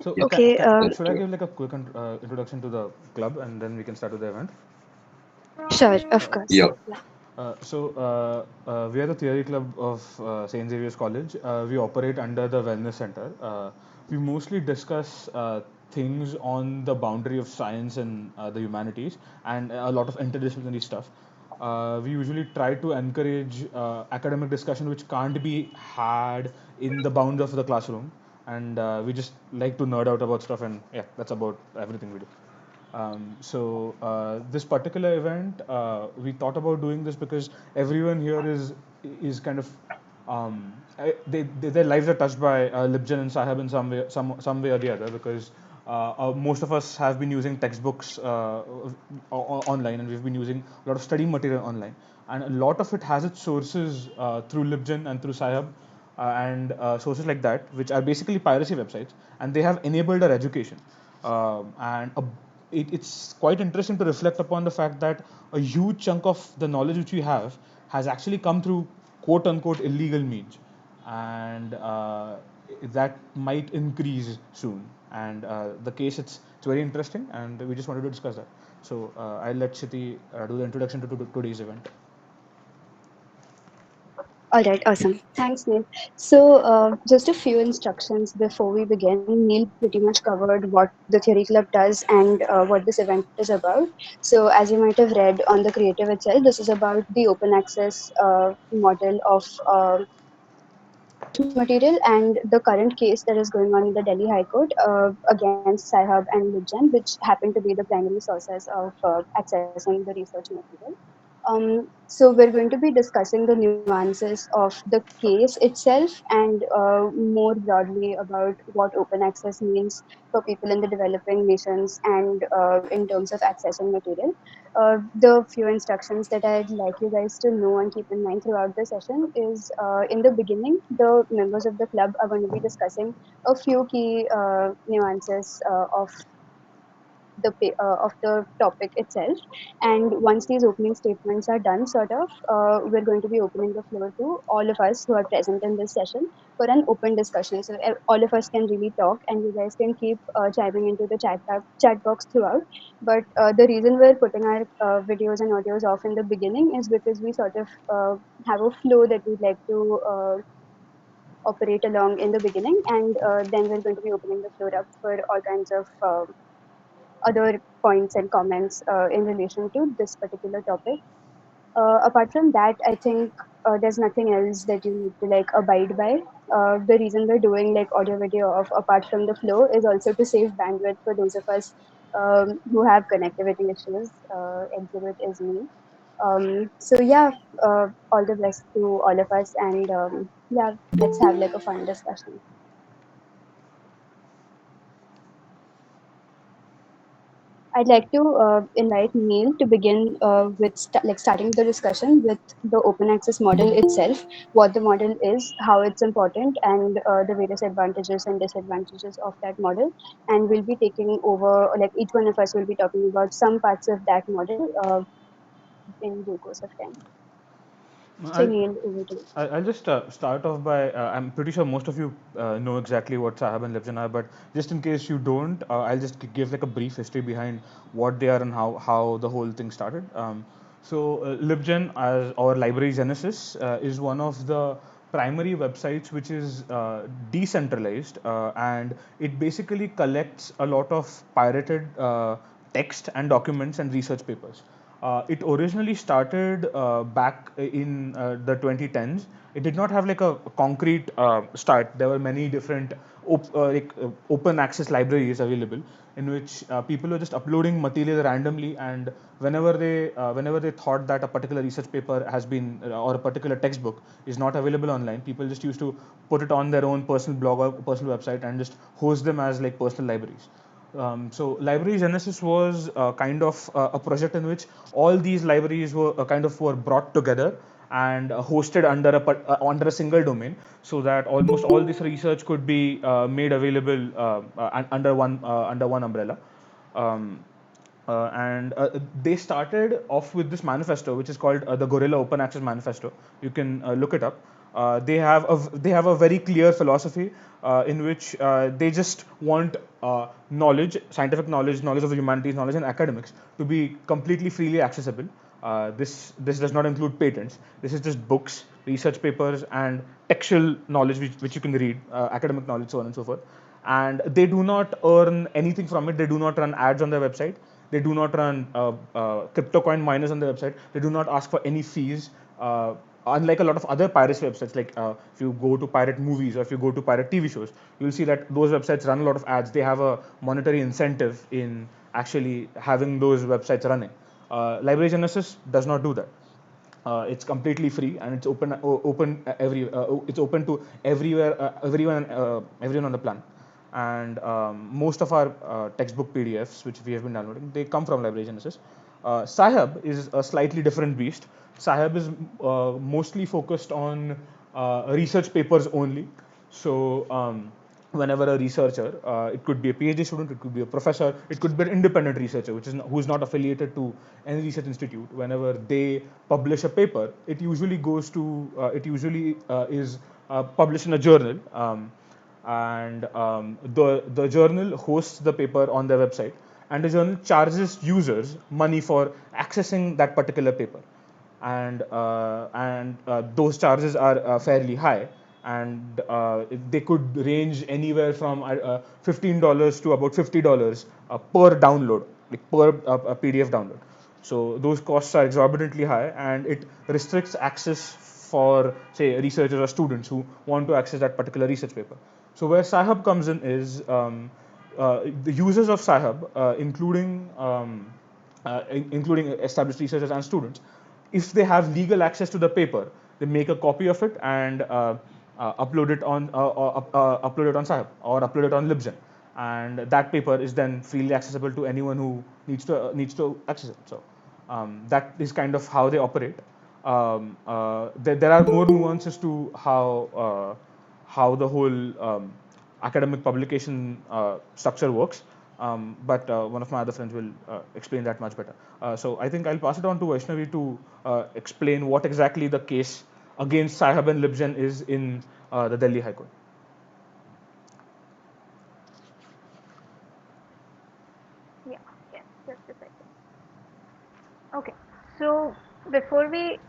So, Okay, should I give like a quick introduction to the club and then we can start with the event? sure, of course. Yeah. Yeah. We are the theory club of St. Xavier's College. We operate under the Wellness Center. We mostly discuss things on the boundary of science and the humanities and a lot of interdisciplinary stuff. We usually try to encourage academic discussion which can't be had in the bounds of the classroom. And we just like to nerd out about stuff, and yeah, that's about everything we do. This particular event, we thought about doing this because everyone here is kind of their lives are touched by Libgen and Sahib in some way or the other because most of us have been using textbooks online, and we've been using a lot of study material online, and a lot of it has its sources through Libgen and through Sahib and sources like that, which are basically piracy websites, and they have enabled our education. And it's quite interesting to reflect upon the fact that a huge chunk of the knowledge which we have has actually come through quote unquote illegal means, and that might increase soon. And the case, it's very interesting, and we just wanted to discuss that. So I'll let Shiti do the introduction to today's event. All right, awesome. Thanks, Neil. So, just a few instructions before we begin. Neil pretty much covered what the Theory Club does and what this event is about. So, as you might have read on the creative itself, this is about the open access model of research material and the current case that is going on in the Delhi High Court against Sci-Hub and Libgen, which happen to be the primary sources of accessing the research material. So we're going to be discussing the nuances of the case itself and more broadly about what open access means for people in the developing nations and in terms of accessing material. The few instructions that I'd like you guys to know and keep in mind throughout the session is in the beginning, the members of the club are going to be discussing a few key nuances of the topic itself. And once these opening statements are done, sort of, we're going to be opening the floor to all of us who are present in this session for an open discussion. So all of us can really talk, and you guys can keep chiming into the chat box throughout. But the reason we're putting our videos and audios off in the beginning is because we sort of have a flow that we'd like to operate along in the beginning, and then we're going to be opening the floor up for all kinds of other points and comments in relation to this particular topic. Apart from that, I think there's nothing else that you need to like abide by. The reason we're doing like audio video of apart from the flow is also to save bandwidth for those of us who have connectivity issues. Exhibit is me. So yeah, all the best to all of us, and yeah, let's have like a fun discussion. I'd like to invite Neil to begin with starting the discussion with the open access model itself, what the model is, how it's important, and the various advantages and disadvantages of that model. And we'll be taking over, like each one of us will be talking about some parts of that model in due course of time. So I'll, Neil, over to you. I'll just start off by I'm pretty sure most of you know exactly what Sahab and Libjan are, but just in case you don't, I'll just give like a brief history behind what they are and how the whole thing started. Libgen, as or Library Genesis, is one of the primary websites which is decentralized, and it basically collects a lot of pirated text and documents and research papers. It originally started back in the 2010s. It did not have like a concrete start. There were many different open access libraries available in which people were just uploading material randomly, and whenever they thought that a particular research paper has been or a particular textbook is not available online, people just used to put it on their own personal blog or personal website and just host them as like personal libraries. Library Genesis was kind of a project in which all these libraries were brought together and hosted under a single domain, so that almost all this research could be made available under one umbrella. Um, and They started off with this manifesto, which is called the Gorilla Open Access Manifesto. You can look it up. They have a very clear philosophy in which they just want knowledge, scientific knowledge, knowledge of the humanities, knowledge in academics to be completely freely accessible. This does not include patents. This is just books, research papers, and textual knowledge which you can read, academic knowledge, so on and so forth. And they do not earn anything from it. They do not run ads on their website. They do not run crypto coin miners on their website. They do not ask for any fees. Unlike a lot of other piracy websites, like if you go to pirate movies or if you go to pirate TV shows, you'll see that those websites run a lot of ads. They have a monetary incentive in actually having those websites running. Library Genesis does not do that. It's completely free and it's it's open to everyone on the planet. And most of our textbook PDFs which we have been downloading, they come from Library Genesis. Sci-Hub is a slightly different beast. Sci-Hub is mostly focused on research papers only. So whenever a researcher, it could be a PhD student, it could be a professor, it could be an independent researcher, who is not affiliated to any research institute. Whenever they publish a paper, it usually is published in a journal, and the journal hosts the paper on their website, and the journal charges users money for accessing that particular paper, and those charges are fairly high, and they could range anywhere from $15 to about $50 per download, like per PDF download. So those costs are exorbitantly high, and it restricts access for, say, researchers or students who want to access that particular research paper. So where Sci-Hub comes in is the users of Sci-Hub, including established researchers and students, if they have legal access to the paper, they make a copy of it and upload it on Sahib or upload it on Libsyn, and that paper is then freely accessible to anyone who needs to access it. So that is kind of how they operate. There are more nuances to how the whole academic publication structure works. But one of my other friends will explain that much better. So I think I'll pass it on to Vaishnavi to explain what exactly the case against Sci-Hub and Libgen is in the Delhi High Court. Yeah, yes, just a second. Okay, so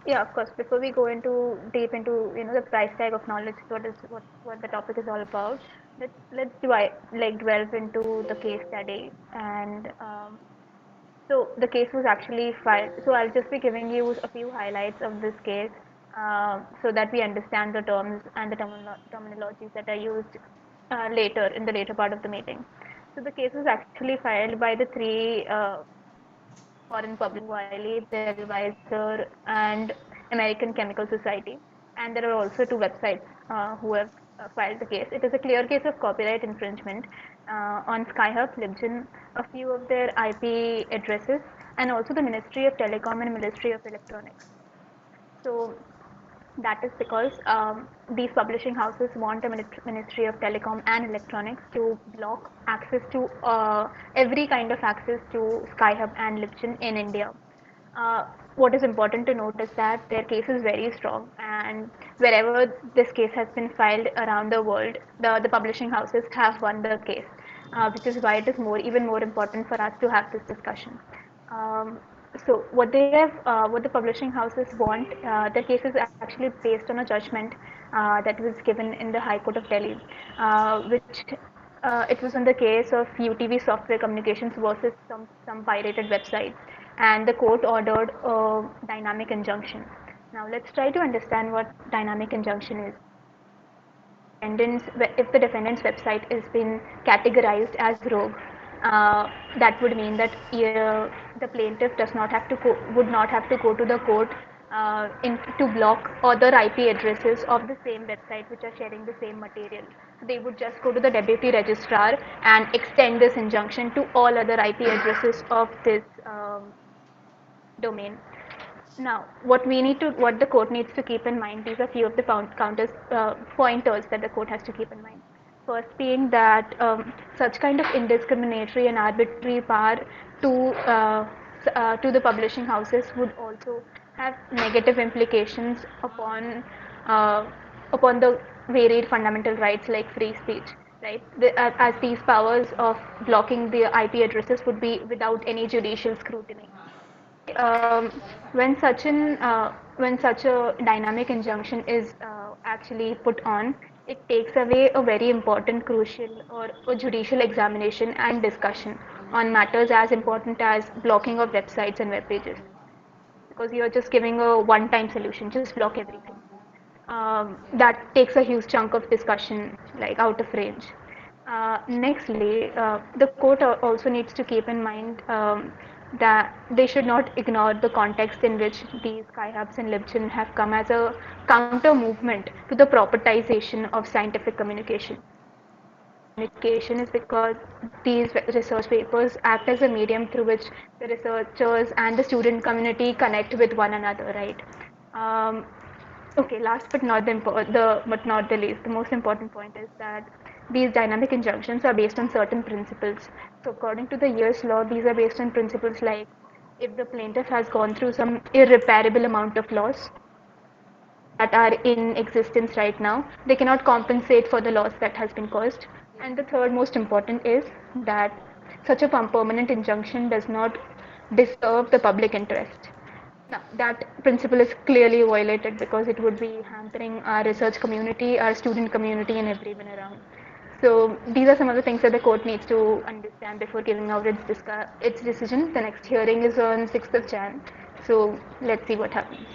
yeah, of course, before we go into deep into the price tag of knowledge, what the topic is all about. Let's delve into the case study, and so the case was actually filed. So I'll just be giving you a few highlights of this case, so that we understand the terms and the terminologies that are used later in the later part of the meeting. So the case was actually filed by the three foreign public, Wiley, Bellwether, and American Chemical Society. And there are also two websites who have filed the case. It is a clear case of copyright infringement on Skyhub, Libgen, a few of their IP addresses, and also the Ministry of Telecom and Ministry of Electronics. So that is because these publishing houses want the Ministry of Telecom and Electronics to block access to every kind of access to Skyhub and Libsyn in India. What is important to note is that their case is very strong, and wherever this case has been filed around the world, the publishing houses have won the case, which is why it is even more important for us to have this discussion. Um, so what the publishing houses want, their case is actually based on a judgment that was given in the High Court of Delhi, which it was in the case of UTV Software Communications versus some pirated websites, and the court ordered a dynamic injunction. Now let's try to understand what dynamic injunction is. If the defendant's website is been categorized as rogue, that would mean that the plaintiff would not have to go to the court to block other IP addresses of the same website which are sharing the same material. So they would just go to the deputy registrar and extend this injunction to all other IP addresses of this domain. Now, what the court needs to keep in mind, these are few of the pointers that the court has to keep in mind. First being that such kind of indiscriminatory and arbitrary power to to the publishing houses would also have negative implications uh, upon the varied fundamental rights like free speech. right? As these powers of blocking the IP addresses would be without any judicial scrutiny. Um, when such a dynamic injunction is actually put on, it takes away a very important, crucial, or a judicial examination and discussion on matters as important as blocking of websites and web pages, because you're just giving a one-time solution, just block everything. That takes a huge chunk of discussion like out of range. Nextly, the court also needs to keep in mind that they should not ignore the context in which these sci-hubs and LibGen have come as a counter movement to the propertization of scientific communication. Communication is because these research papers act as a medium through which the researchers and the student community connect with one another, right? Um, Okay, last but not but not the least, the most important point is that these dynamic injunctions are based on certain principles. So according to the US law, these are based on principles like if the plaintiff has gone through some irreparable amount of loss that are in existence right now, they cannot compensate for the loss that has been caused. And the third most important is that such a permanent injunction does not disturb the public interest. Now, that principle is clearly violated because it would be hampering our research community, our student community, and everyone around. So these are some of the things that the court needs to understand before giving out its decision. The next hearing is on 6th of Jan. So let's see what happens.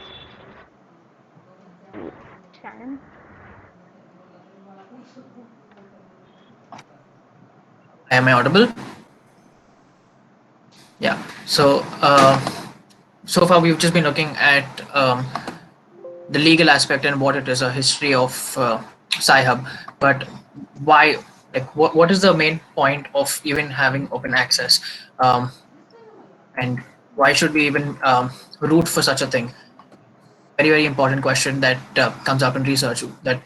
Shannon? Am I audible? Yeah. So so far we've just been looking at the legal aspect and what it is, a history of Sci-Hub. But why? Like, what is the main point of even having open access? Um, and why should we even root for such a thing? Very important question that comes up in research. That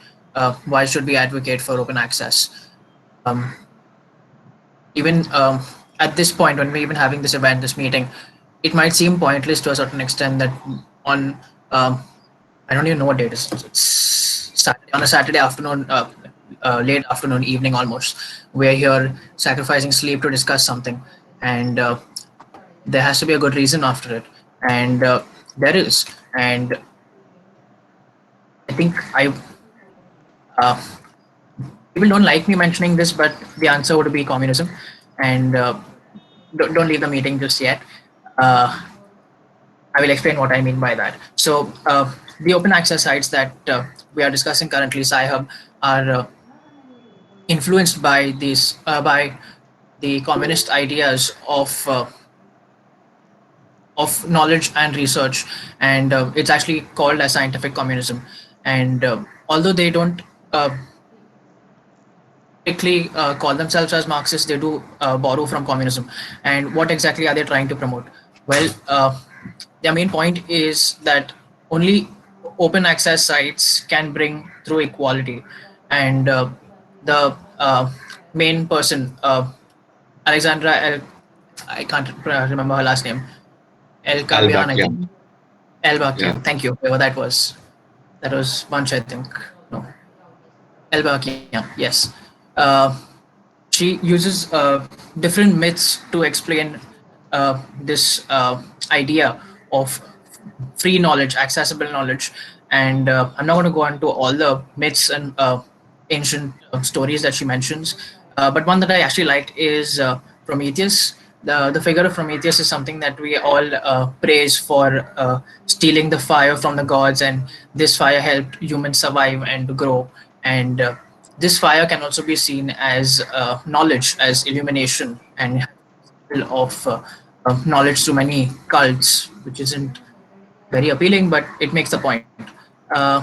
why should we advocate for open access? Um, even at this point, when we're even having this event, this meeting, it might seem pointless to a certain extent that on I don't even know what date it is. It's Saturday, on a Saturday afternoon, late afternoon, evening almost. We're here sacrificing sleep to discuss something, and there has to be a good reason after it, and there is. And I think uh, people don't like me mentioning this, but the answer would be communism. And don't leave the meeting just yet. Uh, I will explain what I mean by that. So the open access sites that we are discussing currently, Sci-Hub, are influenced by these by the communist ideas of knowledge and research, and it's actually called as scientific communism. And although they don't strictly call themselves as Marxists, they do borrow from communism. And what exactly are they trying to promote? Well, their main point is that only open access sites can bring through equality. And the main person, Alexandra I can't remember her last name, El Kabian, I Al-Baqiyan. think. El Yeah. Bakian, thank you. Whoever that was. That was Bunch, I think. No. El Bakian, yes. She uses different myths to explain this idea of free knowledge, accessible knowledge. And I'm not going to go into all the myths and ancient stories that she mentions. But one that I actually liked is Prometheus. The figure of Prometheus is something that we all praise for stealing the fire from the gods, and this fire helped humans survive and grow. And this fire can also be seen as knowledge, as illumination, and of knowledge to many cults, which isn't very appealing, but it makes the point. Uh,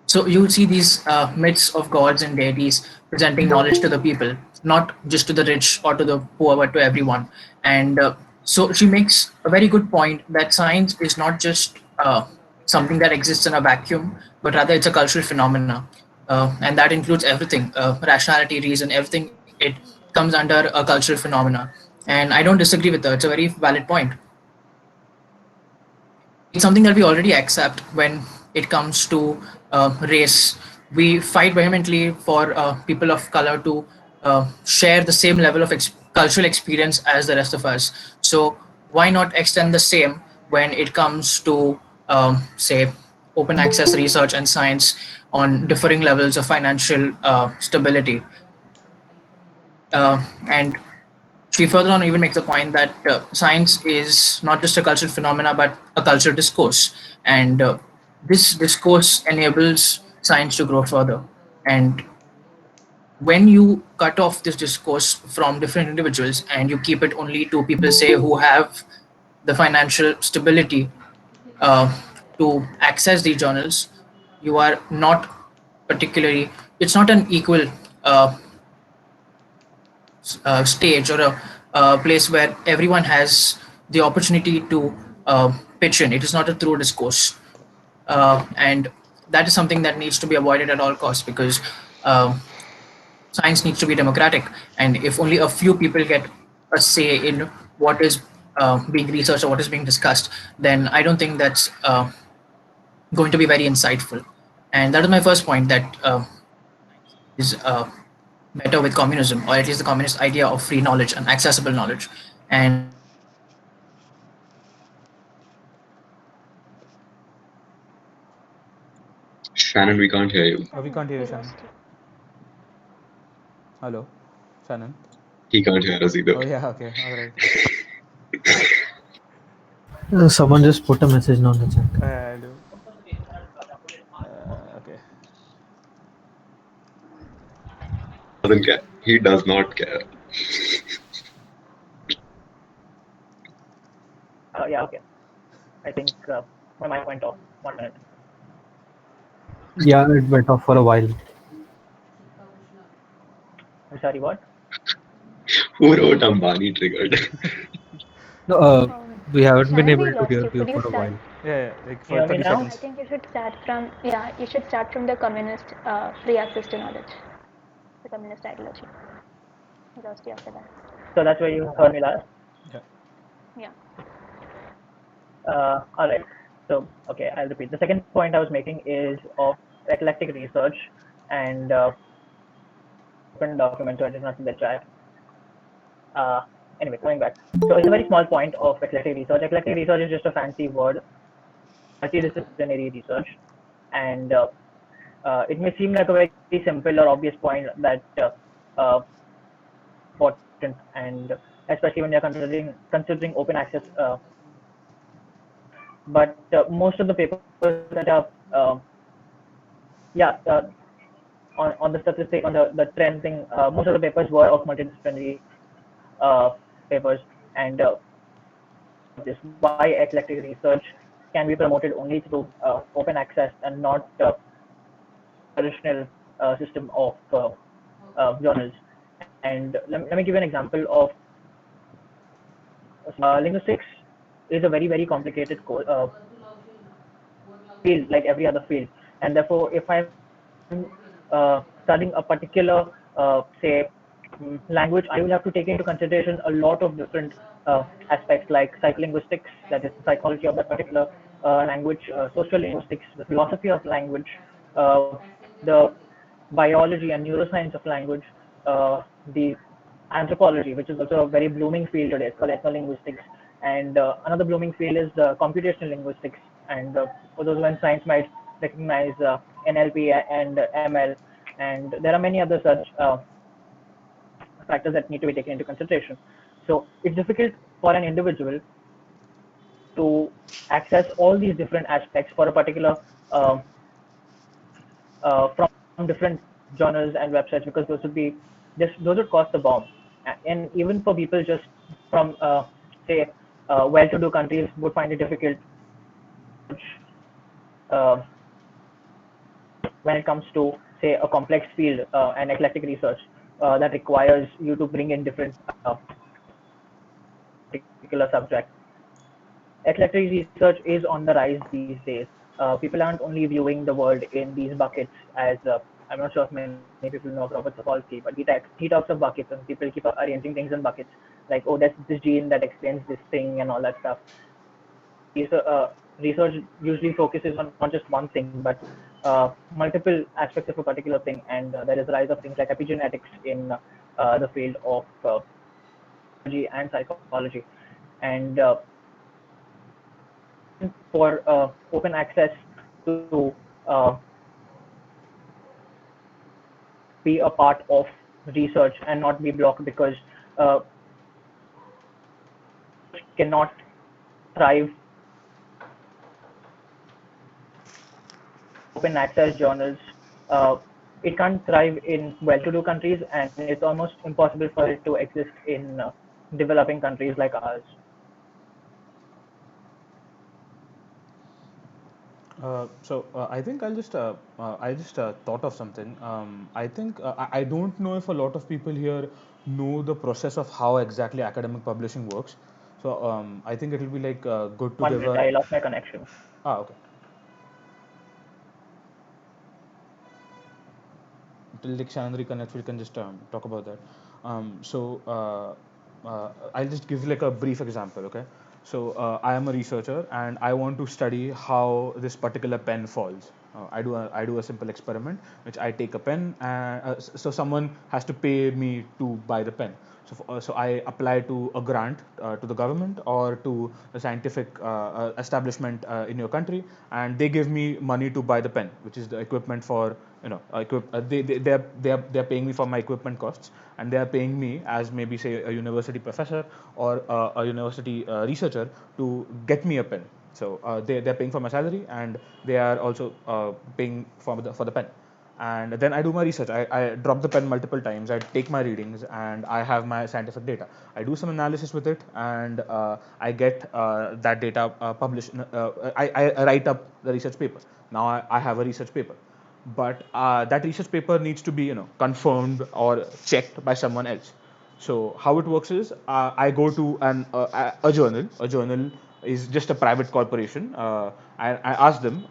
so you see these myths of gods and deities presenting knowledge to the people, not just to the rich or to the poor, but to everyone. And so she makes a very good point that science is not just something that exists in a vacuum, but rather it's a cultural phenomena. And that includes everything, rationality, reason, everything. It comes under a cultural phenomena. And I don't disagree with her. It's a very valid point. It's something that we already accept when it comes to race. We fight vehemently for people of color to share the same level of cultural experience as the rest of us. So why not extend the same when it comes to, say, open access research and science on differing levels of financial stability? And she further on even makes the point that science is not just a cultural phenomena but a cultural discourse, and this discourse enables science to grow further. And when you cut off this discourse from different individuals and you keep it only to people, say, who have the financial stability uh, to access these journals, you are not particularly, it's not an equal uh, stage or a place where everyone has the opportunity to pitch in. It is not a through discourse. And that is something that needs to be avoided at all costs, because um science needs to be democratic. And if only a few people get a say in what is being researched or what is being discussed, then I don't think that's going to be very insightful. And that is my first point, that is better with communism, or at least the communist idea of free knowledge and accessible knowledge. And Shannon, we can't hear you. We can't hear you, We Shannon. lost you. Hello, Shannon. He can't hear us either. Oh yeah, okay, all right. Someone just put a message on the chat. I'll do. Okay. Doesn't care. He does not care. Yeah, okay. I think my mic went off. 1 minute. Yeah, it went off for a while. I'm sorry, what? Who wrote Ambani triggered? No, we haven't been Shannon, we able to lost hear you. you Could you for a start? while. Yeah, like You for hear me 30 now? I seconds. think you should start from, yeah, you should start from the communist free access to knowledge, the communist ideology. We lost you after that. So that's where you heard me last. Yeah. Yeah. All right. So, okay, I'll repeat. The second point I was making is of eclectic research and open document, so it is not in the chat. Anyway, going back. So it's a very small point of eclectic research. Eclectic research is just a fancy word, multidisciplinary research, and it may seem like a very simple or obvious point that uh, important, and especially when you're considering open access. But most of the papers that are yeah on the statistic, on the trend thing, most of the papers were of multidisciplinary uh, papers, and this why eclectic research can be promoted only through open access and not traditional system of journals. And let me give you an example of linguistics is a very complicated field like every other field, and therefore if I'm studying a particular say language, I will have to take into consideration a lot of different aspects like psycholinguistics, that is the psychology of that particular language, social linguistics, the philosophy of language, the biology and neuroscience of language, the anthropology, which is also a very blooming field today. It's called ethnolinguistics. And another blooming field is computational linguistics. And for those who are in science might recognize NLP and ML. And there are many other such factors that need to be taken into consideration. So it's difficult for an individual to access all these different aspects for a particular from different journals and websites, because those would cost a bomb. And even for people just from say well-to-do countries would find it difficult uh, when it comes to say a complex field and eclectic research that requires you to bring in different particular subjects. Eclectic research is on the rise these days. People aren't only viewing the world in these buckets as I'm not sure if many people know Robert Sapolsky, but he talks of buckets and people keep arranging things in buckets, like, oh, that's this gene that explains this thing and all that stuff. Research usually focuses on not just one thing, but multiple aspects of a particular thing, and there is a rise of things like epigenetics in the field of psychology and psychology, and for open access to be a part of research and not be blocked, because uh, cannot thrive open access journals. Uh, it can't thrive in well-to-do countries, and it's almost impossible for it to exist in developing countries like ours. I think I just thought of something. I think I don't know if a lot of people here know the process of how exactly academic publishing works. I think it will be like good to One give minute, a I lost my connection. okay. Till Dick Shannon reconnects, we can just talk about that. I'll just give like a brief example, okay? I am a researcher and I want to study how this particular pen falls. I do a simple experiment, which I take a pen, and so someone has to pay me to buy the pen. So I apply to a grant to the government or to a scientific establishment in your country, and they give me money to buy the pen, which is the equipment for they're paying me for my equipment costs, and they are paying me as maybe say a university professor or a university researcher to get me a pen. They're paying for my salary, and they are also paying for the pen. And then I do my research. I drop the pen multiple times. I take my readings, and I have my scientific data. I do some analysis with it, and I get that data published. I write up the research paper. Now I have a research paper, but that research paper needs to be confirmed or checked by someone else. So how it works is I go to a journal. A journal is just a private corporation. I ask them,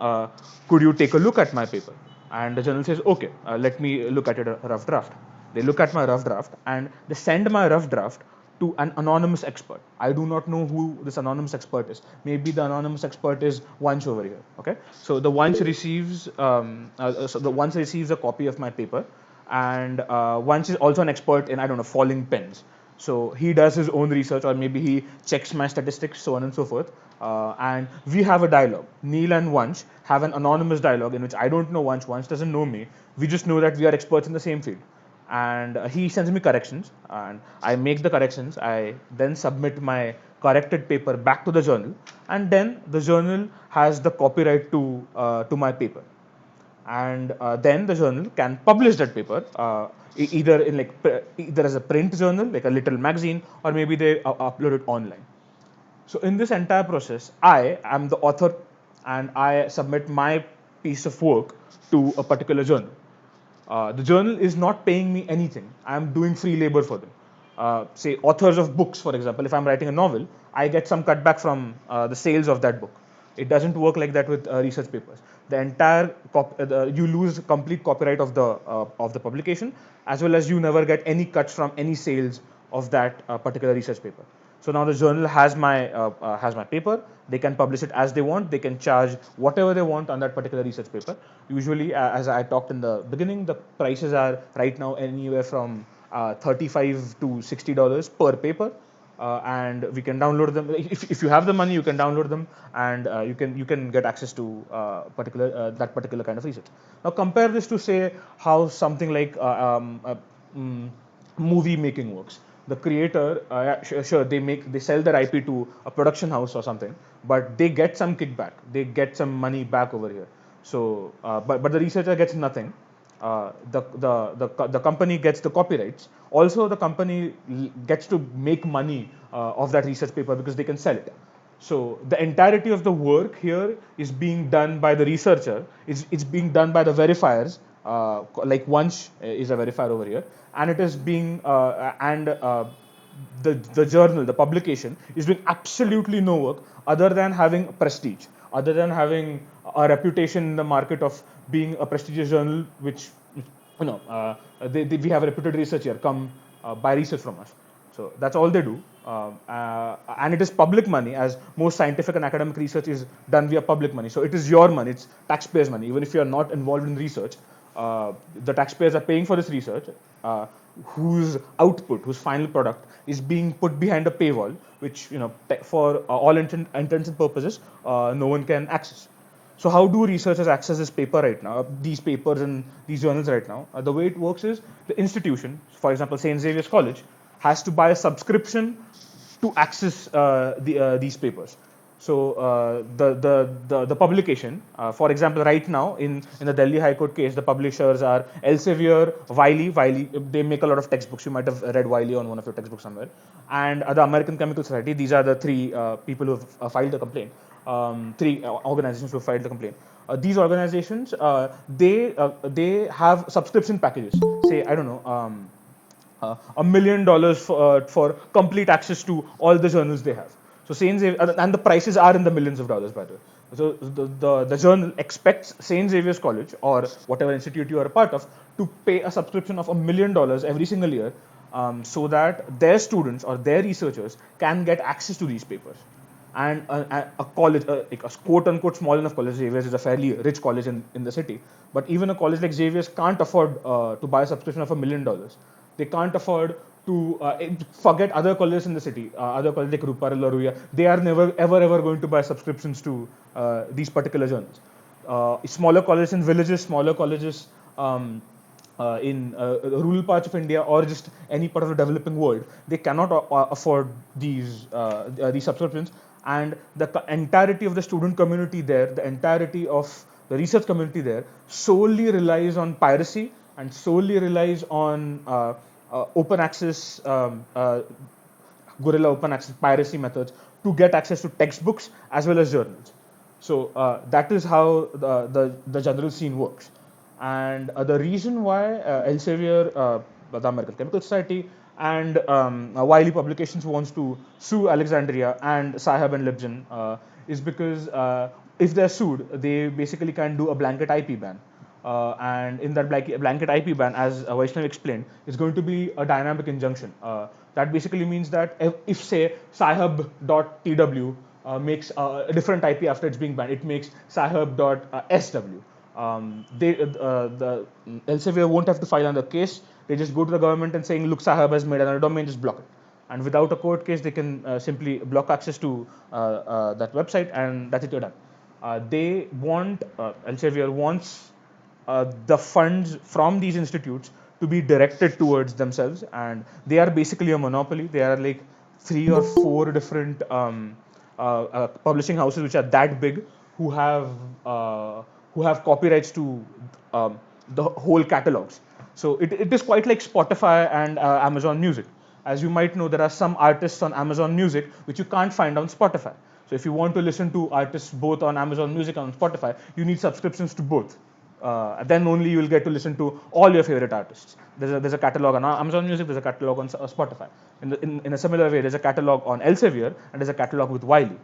could you take a look at my paper? And the journal says, okay, let me look at it a rough draft. They look at my rough draft and they send my rough draft to an anonymous expert. I do not know who this anonymous expert is. Maybe the anonymous expert is Vansh over here. Okay, so the Vansh receives a copy of my paper, and Vansh is also an expert in, I don't know, falling pens. So he does his own research, or maybe he checks my statistics, so on and so forth. And we have a dialogue. Neil and Vansh have an anonymous dialogue in which I don't know Vansh. Vansh doesn't know me. We just know that we are experts in the same field. And he sends me corrections, and I make the corrections. I then submit my corrected paper back to the journal, and then the journal has the copyright to my paper, and then the journal can publish that paper either in either as a print journal like a little magazine, or maybe they upload it online. So in this entire process, I am the author, and I submit my piece of work to a particular journal. The journal is not paying me anything. I am doing free labor for them. Say authors of books, for example, if I'm writing a novel, I get some cutback from the sales of that book. It doesn't work like that with research papers. The entire you lose complete copyright of the publication, as well as you never get any cuts from any sales of that particular research paper. So now the journal has my paper. They can publish it as they want. They can charge whatever they want on that particular research paper. Usually, as I talked in the beginning, the prices are right now anywhere from $35 to $60 per paper. And we can download them. If you have the money, you can download them, and you can get access to that particular kind of research. Now compare this to say how something like mm, movie making works. The creator, sure, they sell their IP to a production house or something, but they get some kickback. They get some money back over here. But the researcher gets nothing. The company gets the copyrights. Also, the company gets to make money of that research paper because they can sell it. So the entirety of the work here is being done by the researcher. It's being done by the verifiers. Like Vansh is a verifier over here, and it is being and the journal, the publication, is doing absolutely no work other than having prestige, other than having a reputation in the market of being a prestigious journal, which we have a reputed research here. Come buy research from us. So that's all they do, and it is public money, as most scientific and academic research is done via public money. So it is your money, it's taxpayers' money. Even if you are not involved in research, the taxpayers are paying for this research, whose output, whose final product is being put behind a paywall, which for all intents and purposes, no one can access. So how do researchers access this paper right now, these papers and these journals right now? The way it works is the institution, for example, St. Xavier's College, has to buy a subscription to access these papers. So the publication, for example, right now in the Delhi High Court case, the publishers are Elsevier, Wiley. They make a lot of textbooks. You might have read Wiley on one of your textbooks somewhere, and the American Chemical Society. These are the three people who have filed the complaint. Three organizations who have filed the complaint. These organizations, they have subscription packages. Say, I don't know. $1 million for complete access to all the journals they have. So St. Xavier, and the prices are in the millions of dollars, by the way. So the journal expects St. Xavier's College or whatever institute you are a part of to pay a subscription of $1 million every single year, so that their students or their researchers can get access to these papers. And a college, like a quote unquote small enough college, Xavier's is a fairly rich college in the city, but even a college like Xavier's can't afford to buy a subscription of $1 million. They can't afford to forget other colleges in the city, other colleges like Ruparel or Ruya. They are never ever going to buy subscriptions to these particular journals. Smaller colleges in villages, smaller colleges in rural parts of India or just any part of the developing world, they cannot afford these subscriptions, and the entirety of the student community there, the entirety of the research community there, solely relies on piracy and solely relies on open access, guerrilla open access piracy methods to get access to textbooks as well as journals. So that is how the general scene works. And the reason why Elsevier, the American Chemical Society, and Wiley Publications wants to sue Alexandria and Sci-Hub and LibGen is because if they're sued, they basically can do a blanket IP ban. And in that blanket IP ban, as Vaishnav explained, is going to be a dynamic injunction. That basically means that if say Sci-Hub.tw makes a different IP after it's being banned, it makes Sci-Hub.sw. The Elsevier won't have to file another case. They just go to the government and saying, look, Sci-Hub has made another domain, just block it. And without a court case, they can simply block access to that website, and that's it, you're done. Elsevier wants the funds from these institutes to be directed towards themselves, and they are basically a monopoly. They are like 3 or 4 different publishing houses which are that big, who have copyrights to the whole catalogs. So it is quite like Spotify and Amazon Music. As you might know, there are some artists on Amazon Music which you can't find on Spotify. So if you want to listen to artists both on Amazon Music and on Spotify, you need subscriptions to both. Then only you will get to listen to all your favorite artists. There's a catalog on Amazon Music, there's a catalog on Spotify. In a similar way, there's a catalog on Elsevier and there's a catalog with Wiley.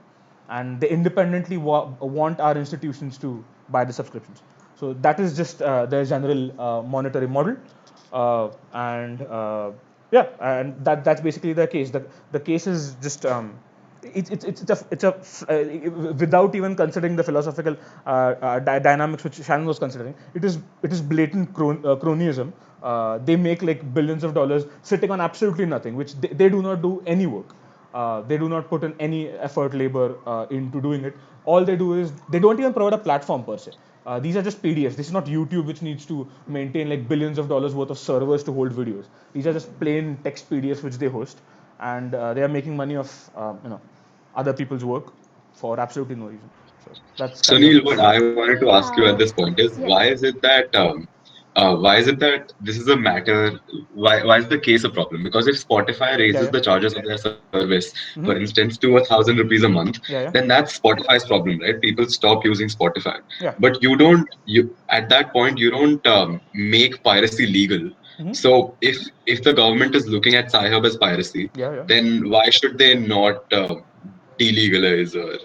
And they independently want our institutions to buy the subscriptions. So that is just their general monetary model. And that's basically the case. The case is just without even considering the philosophical dynamics which Shannon was considering, it is blatant cronyism. They make like billions of dollars sitting on absolutely nothing, which they do not do any work. They do not put in any effort, labor into doing it. All they do is they don't even provide a platform per se. These are just PDFs. This is not YouTube, which needs to maintain like billions of dollars worth of servers to hold videos. These are just plain text PDFs which they host, and they are making money off other people's work for absolutely no reason. So that's kind Sunil, of what I wanted to ask you at this point is Yes. why is it that this is a matter? Why is the case a problem? Because if Spotify raises Yeah. the charges of their service, for Mhm. instance, to 1,000 rupees a month, Yeah. then that's Spotify's problem, right? People stop using Spotify. Yeah. But you at that point you don't make piracy legal. Mhm. So if the government is looking at Sci-Hub as piracy, Yeah. then why should they not delegalize or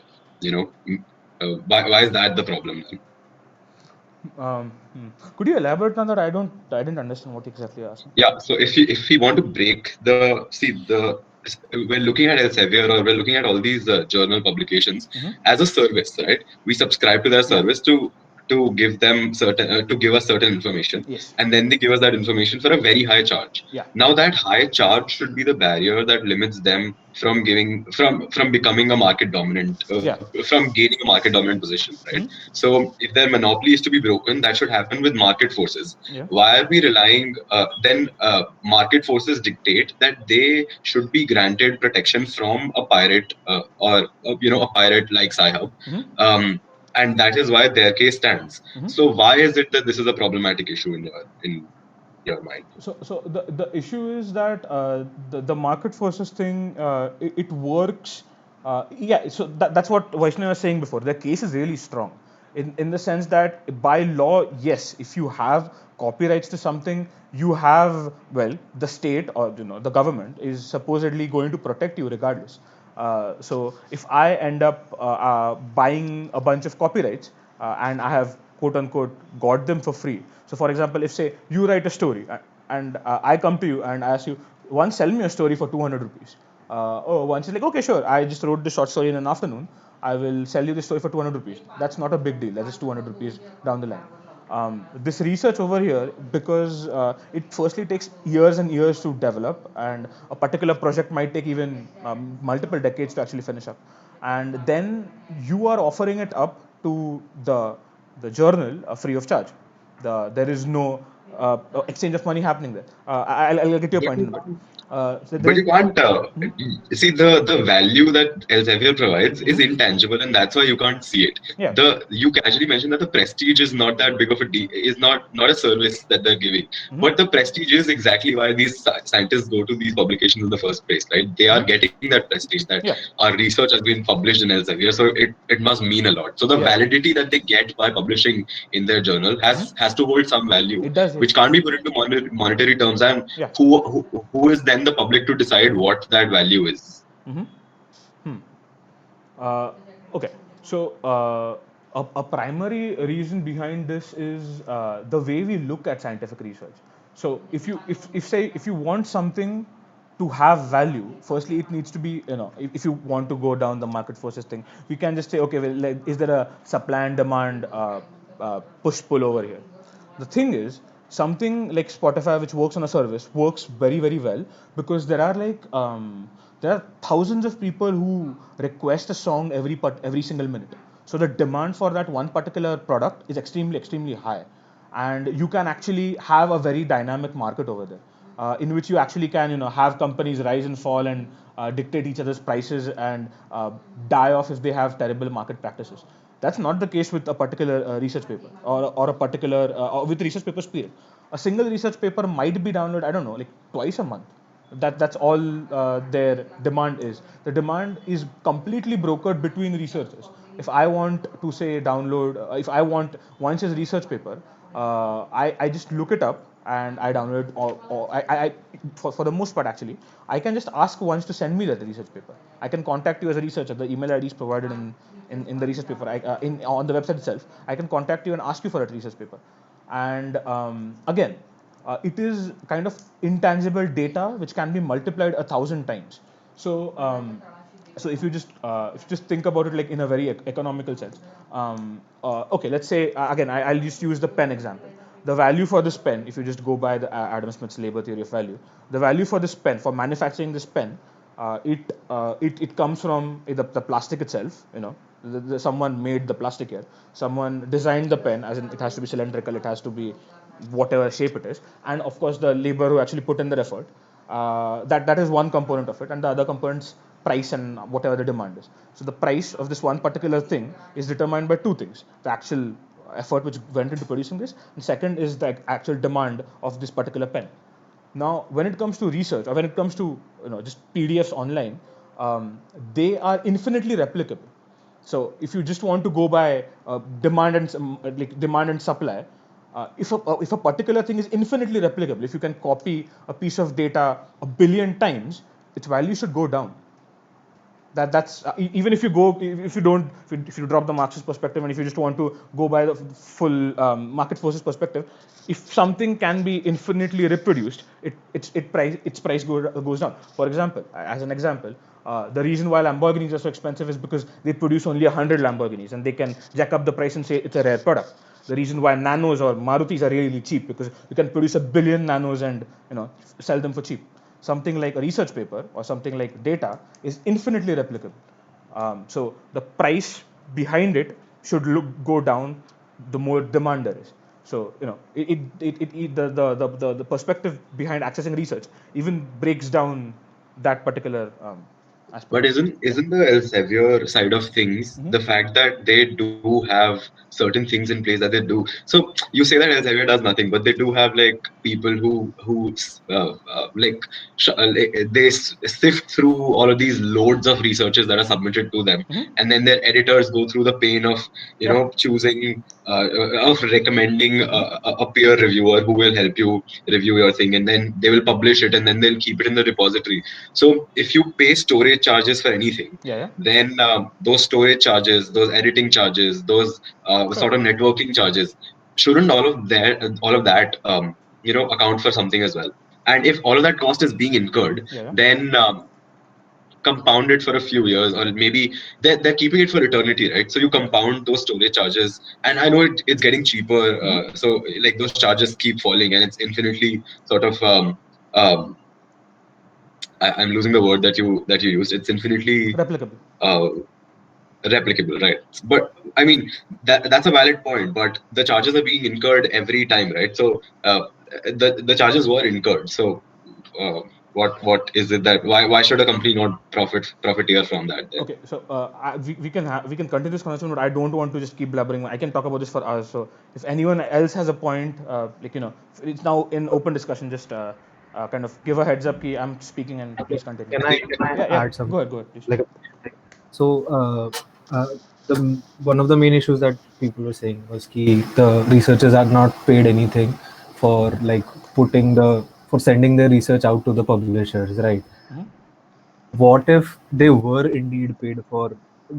why is that the problem? Could you elaborate on that? I didn't understand what exactly you're asking. Yeah, so if we want to break we're looking at Elsevier or we're looking at all these journal publications Mhm. as a service, right? We subscribe to their Yeah. service to to give them certain to give us certain information, Yes. and then they give us that information for a very high charge. Yeah. Now that high charge should be the barrier that limits them from giving from becoming a market dominant, Yeah. from gaining a market dominant position, right? Hmm. So if their monopoly is to be broken, that should happen with market forces. Yeah. Why are we relying? Then market forces dictate that they should be granted protection from a pirate, or a pirate like Sci-Hub. Hmm. And that is why their case stands. Hmm. So why is it that this is a problematic issue in your mind? So the issue is that the market forces thing, it works. Yeah, so that's what Vaishnav was saying before. The case is really strong in the sense that by law, yes, if you have copyrights to something, you have, well, the state or the government is supposedly going to protect you regardless. So if I end up buying a bunch of copyrights and I have quote unquote got them for free. So for example, if say you write a story and I come to you and I ask you, once sell me a story for 200 rupees. Once is like, okay, sure, I just wrote the short story in an afternoon. I will sell you the story for 200 rupees. That's not a big deal. That's just 200 rupees down the line. This research over here, because it firstly takes years and years to develop, and a particular project might take even multiple decades to actually finish up, and then you are offering it up to the journal free of charge. There is no exchange of money happening there. I'll get to your But point in a bit. So there But is. you can't Hmm? see the value that Elsevier provides is Hmm. intangible, and that's why you can't see it. Yeah. You casually mentioned that the prestige is not that big of is not a service that they're giving, Hmm. but the prestige is exactly why these scientists go to these publications in the first place, right? They are Hmm. getting that prestige that Yeah. our research has been published in Elsevier, so it must mean a lot. So the Yeah. validity that they get by publishing in their journal Hmm. has to hold some value, It does. Yes. which can't be put into monetary terms, and Yeah. who is then the public to decide what that value is? Hmm. Hmm. Uh, okay, so a primary reason behind this is the way we look at scientific research. So if say if you want something to have value, firstly it needs to be, if you want to go down the market forces thing, we can just say, okay, well, like, is there a supply and demand push pull over here? The thing is, something like Spotify, which works on a service, works very very well because there are thousands of people who request a song every single minute. So the demand for that one particular product is extremely high, and you can actually have a very dynamic market over there, in which you actually can have companies rise and fall and dictate each other's prices and die off if they have terrible market practices. That's not the case with a particular research paper, or a particular or with research papers period. A single research paper might be downloaded, I don't know, like twice a month. That's all their demand is. The demand is completely brokered between researchers. If I want to say download, if I want Vanch's research paper, I just look it up and I download, for the most part actually, I can just ask Vanch to send me that research paper. I can contact you as a researcher. The email ID is provided in the research paper. On the website itself, I can contact you and ask you for a research paper. And again, it is kind of intangible data which can be multiplied 1,000 times. So if you just think about it like in a very economical sense, okay, let's say again I'll just use the pen example. The value for this pen, if you just go by the Adam Smith's labor theory of value, the value for this pen, for manufacturing this pen, it comes from the plastic itself. Someone made the plastic here. Someone designed the pen, as in it has to be cylindrical, it has to be whatever shape it is, and of course the labor who actually put in the effort. That is one component of it, and the other components price and whatever the demand is. So the price of this one particular thing is determined by two things: the actual effort which went into producing this, and second is the actual demand of this particular pen. Now, when it comes to research, or when it comes to just PDFs online, they are infinitely replicable. So if you just want to go by demand and supply, if a particular thing is infinitely replicable, if you can copy a piece of data a billion times, its value should go down. That's even if you go, if you don't, if you drop the Marxist perspective, and if you just want to go by the full market forces perspective, if something can be infinitely reproduced, its price goes down. For example, as an example, the reason why Lamborghinis are so expensive is because they produce only 100 Lamborghinis and they can jack up the price and say it's a rare product. the reason why nanos or Marutis are really cheap, because you can produce a billion nanos and sell them for cheap. Something like a research paper or something like data is infinitely replicable. So the price behind it should go down the more demand there is. So the perspective behind accessing research even breaks down that particular aspect. But isn't the Elsevier side of things the fact that they do have certain things in place that they do? So you say that Elsevier does nothing, but they do have like people who they sift through all of these loads of researches that are submitted to them, and then their editors go through the pain of Yeah. choosing of recommending a peer reviewer who will help you review your thing, and then they will publish it, and then they'll keep it in the repository. So if you pay storage charges for anything, Yeah. then those storage charges, those editing charges, those Sure. sort of networking charges, shouldn't all of that account for something as well? And if all of that cost is being incurred, Yeah. then compound it for a few years, or maybe they're keeping it for eternity, right? So you compound those storage charges, and I know it's getting cheaper, so like those charges keep falling, and it's infinitely sort of um, I'm losing the word that you used. It's infinitely Replicable. uh, replicable, right? But I mean that's a valid point. But the charges are being incurred every time, right? So the charges were incurred. So uh, what is it that why should a company not profiteer from that then? Okay, so we can continue this conversation, but I don't want to just keep blabbering. I can talk about this for hours. So if anyone else has a point, it's now in open discussion. Just kind of give a heads up. Ki I'm speaking, and Okay. please continue. Can I Yeah. add some, Go ahead, please. like, so one of the main issues that people were saying was that the researchers are not paid anything for like for sending their research out to the publishers, right? What if they were indeed paid for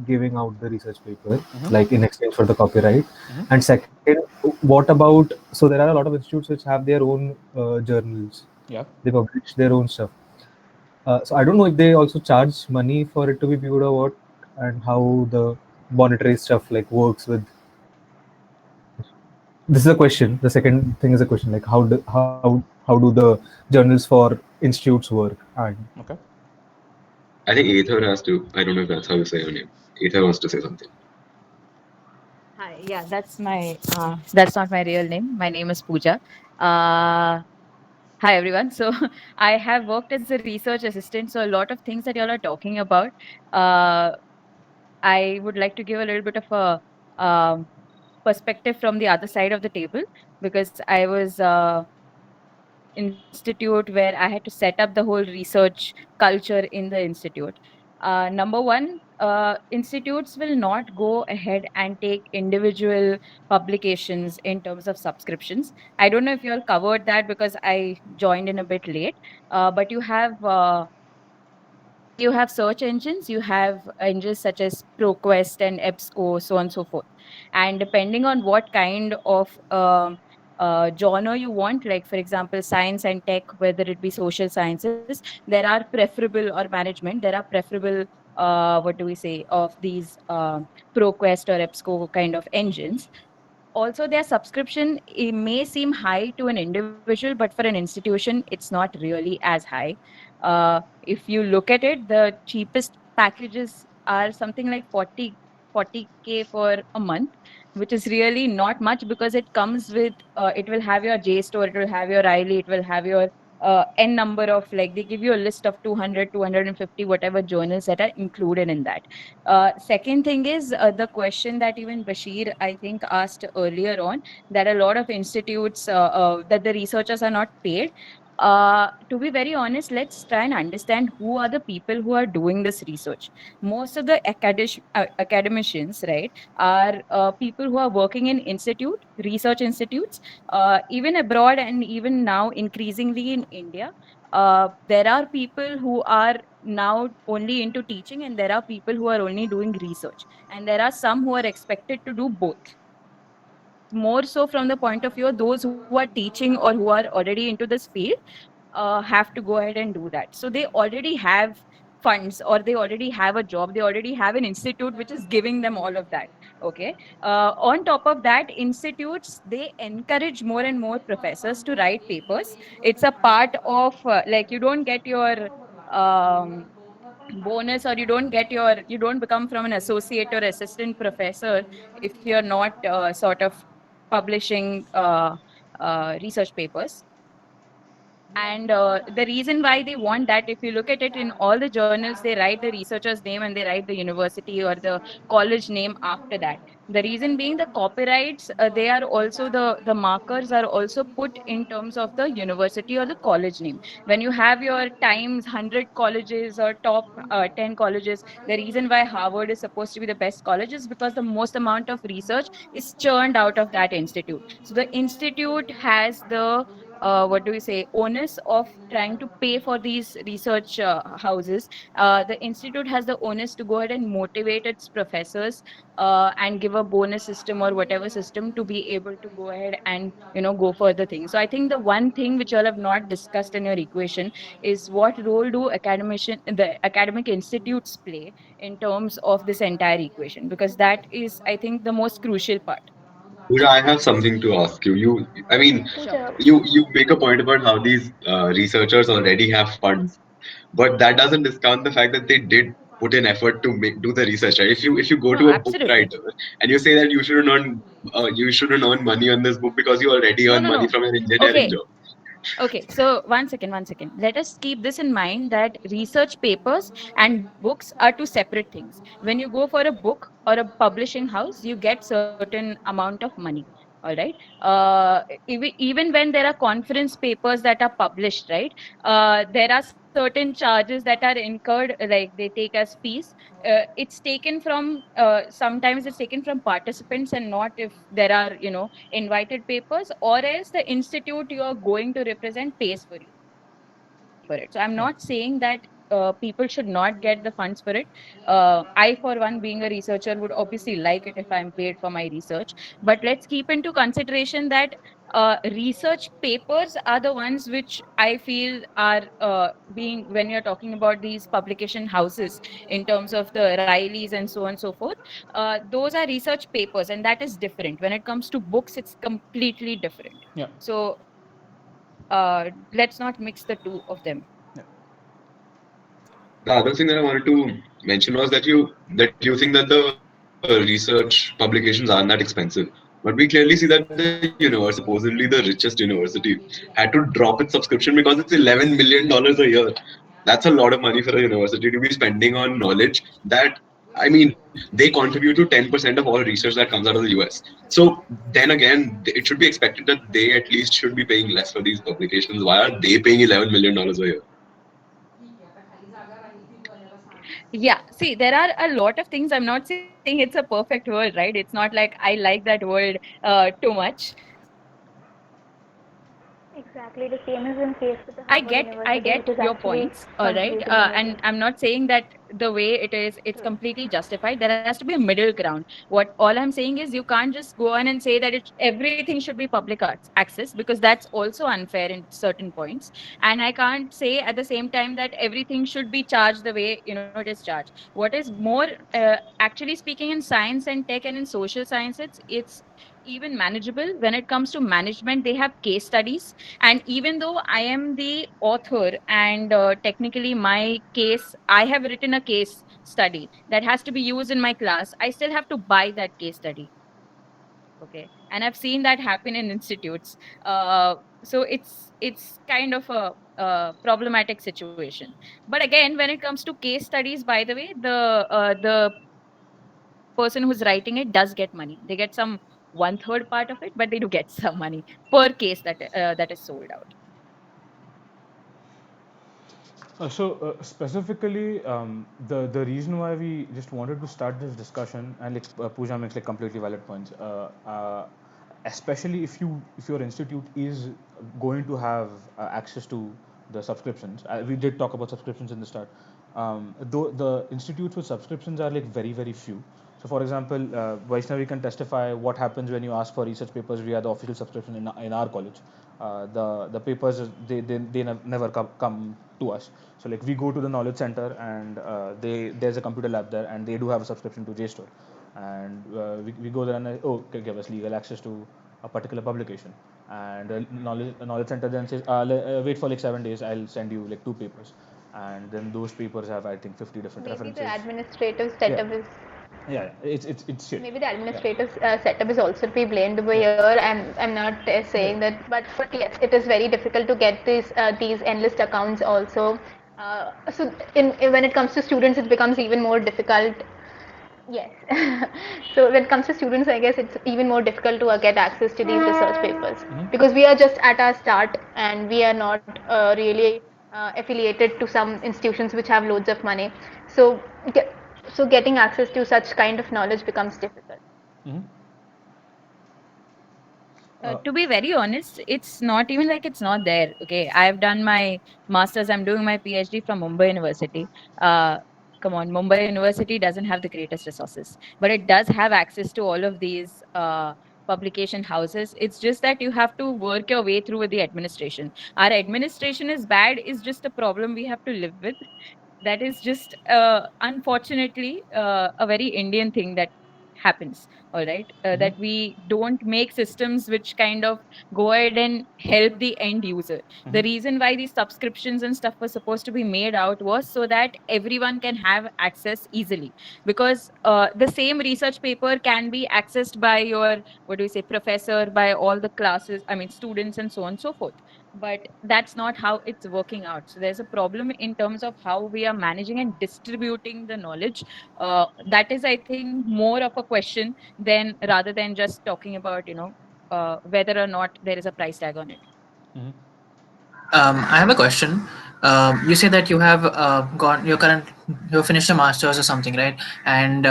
giving out the research paper, like in exchange for the copyright? And second, what about, so there are a lot of institutes which have their own journals. Yeah. They publish their own stuff. So I don't know if they also charge money for it to be viewed or what, and how the monetary stuff like works with. This is a question. The second thing is a question, like how do the journals for institutes work? And Okay. I think Ether has to. I don't know if that's how you say your name. Ether wants to say something. Hi, yeah, that's not my real name. My name is Pooja. Uh, Hi everyone. So I have worked as a research assistant. So a lot of things that y'all are talking about, uh, I would like to give a little bit of a perspective from the other side of the table, because I was in an institute where I had to set up the whole research culture in the institute. Number one, institutes will not go ahead and take individual publications in terms of subscriptions. I don't know if you all covered that because I joined in a bit late, but you have search engines, you have engines such as ProQuest and EBSCO, so on and so forth. And depending on what kind of genre you want, like for example, science and tech, whether it be social sciences, there are preferable, or management, there are preferable, what do we say, of these ProQuest or EBSCO kind of engines. Also, their subscription, it may seem high to an individual, but for an institution it's not really as high. If you look at it, the cheapest packages are something like 40K for a month, which is really not much, because it comes with it will have your JSTOR, it will have your Riley, it will have your n number of, like, they give you a list of 200, 250, whatever journals that are included in that. Second thing is the question that even Bashir, I think, asked earlier on, that a lot of institutes, that the researchers are not paid. To be very honest, let's try and understand who are the people who are doing this research. Most of the academicians, right, are people who are working in research institutes, even abroad, and even now increasingly in India. There are people who are now only into teaching, and there are people who are only doing research, and there are some who are expected to do both. More so from the point of view of those who are teaching or who are already into this field, have to go ahead and do that. So they already have funds, or they already have a job, they already have an institute which is giving them all of that. Okay. On top of that, institutes they encourage more and more professors to write papers. It's a part of like you don't get your um, bonus, or you don't become from an associate or assistant professor if you're not sort of publishing research papers. And the reason why they want that, if you look at it in all the journals, they write the researcher's name and they write the university or the college name after that. The reason being the copyrights, they are also the markers are also put in terms of the university or the college name. When you have your times 100 colleges or top 10 colleges, the reason why Harvard is supposed to be the best college is because the most amount of research is churned out of that institute. So the institute has the what do we say, onus of trying to pay for these research houses. The institute has the onus to go ahead and motivate its professors and give a bonus system or whatever system to be able to go ahead and go for the thing. So I think the one thing which you all have not discussed in your equation is what role do the academic institutes play in terms of this entire equation, because that is, I think, the most crucial part. Pooja, I have something to ask you. I mean, Sure. Pooja, you make a point about how these researchers already have funds, but that doesn't discount the fact that they did put in effort to do the research, right? If you go No, to a book absolutely. writer and you say that you shouldn't earn money on this book because you already No, earn no, money no. from your engineering Okay. job. Okay, so one second. Let us keep this in mind that research papers and books are two separate things. When you go for a book or a publishing house, you get certain amount of money. All right. Even when there are conference papers that are published, right? There are certain charges that are incurred, like they take as fees. It's taken from sometimes it's taken from participants and not if there are invited papers, or else the institute you are going to represent pays for you for it. So I'm Yeah. not saying that people should not get the funds for it. I, for one, being a researcher, would obviously like it if I'm paid for my research. But let's keep into consideration that research papers are the ones which I feel are being, when you're talking about these publication houses in terms of the Rileys and so on and so forth, those are research papers, and that is different. When it comes to books, it's completely different. Yeah. So let's not mix the two of them. Yeah. The other thing that I wanted to mention was that you think that the research publications aren't that expensive. But we clearly see that the university, supposedly the richest university, had to drop its subscription because it's $11 million a year. That's a lot of money for a university to be spending on knowledge that, I mean, they contribute to 10% of all research that comes out of the US. So then again, it should be expected that they at least should be paying less for these publications. Why are they paying $11 million a year? Yeah, see, there are a lot of things. I'm not saying it's a perfect world, right? It's not like I like that world too much. exactly the same is in case with the I Harvard get I University, which get is your actually points, all right. contributing more And than I'm not saying that the way it is, it's true. completely justified. There has to be a middle ground. What all I'm saying is you can't just go on and say that everything should be public arts access, because that's also unfair in certain points. And I can't say at the same time that everything should be charged the way it is charged. What is more, actually speaking, in science and tech and in social sciences, it's even manageable. When it comes to management, they have case studies, and even though I am the author and technically my case, I have written a case study that has to be used in my class, I still have to buy that case study. Okay. And I've seen that happen in institutes. So it's kind of a problematic situation. But again, when it comes to case studies, by the way, the person who's writing it does get money. They get some one third part of it, but they do get some money per case that is sold out. So specifically, the reason why we just wanted to start this discussion, and like Pooja makes like completely valid points, especially if your institute is going to have access to the subscriptions. We did talk about subscriptions in the start. Though the institutes with subscriptions are like very very few. So, for example, Vaishnavi can testify what happens when you ask for research papers via the official subscription in our college. The papers never come to us. So, like we go to the knowledge center and there's a computer lab there, and they do have a subscription to JSTOR. and we go there and give us legal access to a particular publication, and knowledge center then says wait for like 7 days, I'll send you like 2 papers, and then those papers have I think 50 different Maybe the references. administrative Yeah, setup is yeah, it's shit. maybe the Yeah. administrative setup is also to be blamed over Yeah. here. I'm not saying that, but yes, it is very difficult to get these enlist accounts also. So when it comes to students, it becomes even more difficult. Yes. So when it comes to students, I guess it's even more difficult to get access to these research papers because we are just at our start and we are not really affiliated to some institutions which have loads of money. So, so getting access to such kind of knowledge becomes difficult. Mm-hmm. To be very honest, it's not even like it's not there. Okay, I've done my master's. I'm doing my PhD from Mumbai University. Uh, Come on, Mumbai University doesn't have the greatest resources, but it does have access to all of these publication houses. It's just that you have to work your way through with the administration. Our administration is bad is just a problem we have to live with. That is just unfortunately a very Indian thing that happens. All right, Mm-hmm. that we don't make systems which kind of go ahead and help the end user. The Mm-hmm. reason why these subscriptions and stuff were supposed to be made out was so that everyone can have access easily, because the same research paper can be accessed by your, what do we say, professor, by all the classes, I mean students, and so on and so forth. But that's not how it's working out. So there's a problem in terms of how we are managing and distributing the knowledge. That is, I think, more of a question than rather than just talking about, whether or not there is a price tag on it. Mm-hmm. I have a question. You say that you have you finished a master's or something, right? And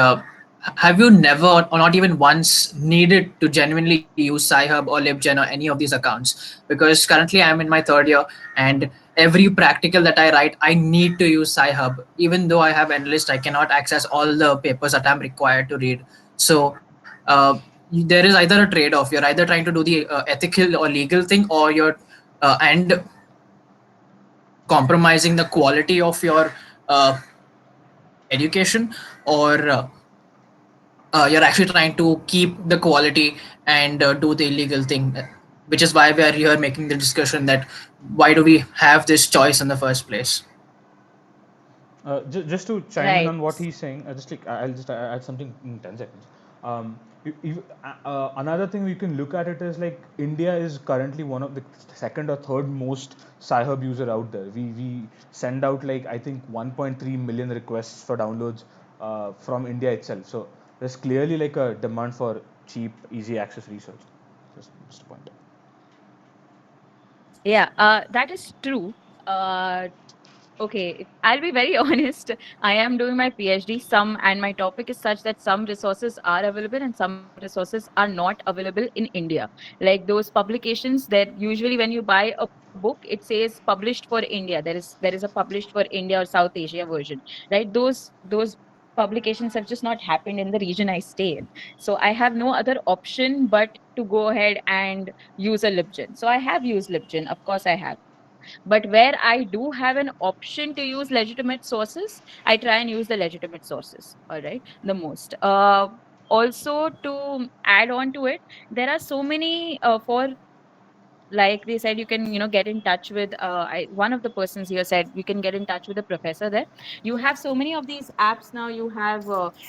have you never, or not even once, needed to genuinely use Sci-Hub or LibGen or any of these accounts? Because currently I'm in my third year, and every practical that I write, I need to use Sci-Hub. Even though I have Enlist, I cannot access all the papers that I'm required to read. So there is either a trade-off. You're either trying to do the ethical or legal thing, or you're and compromising the quality of your uh, education, or you're actually trying to keep the quality and do the illegal thing, which is why we are here making the discussion that why do we have this choice in the first place. Just to chime in Right. on what he's saying, just like I'll just add something in 10 seconds. Another thing we can look at it is like India is currently one of the second or third most Sci-Hub user out there. We send out like I think 1.3 million requests for downloads from India itself. So there's clearly like a demand for cheap, easy access research. Just a point. Yeah, that is true. Uh, Okay, I'll be very honest. I am doing my PhD. And my topic is such that some resources are available and some resources are not available in India. Like those publications that usually when you buy a book, it says published for India. There is a published for India or South Asia version, right? Those publications have just not happened in the region I stay in. So I have no other option but to go ahead and use a LibGen. So I have used LibGen, of course I have. But where I do have an option to use legitimate sources, I try and use the legitimate sources, all right, the most. Also, to add on to it, there are so many for, like they said, you can get in touch with one of the persons here said you can get in touch with the professor there. You have so many of these apps now. You have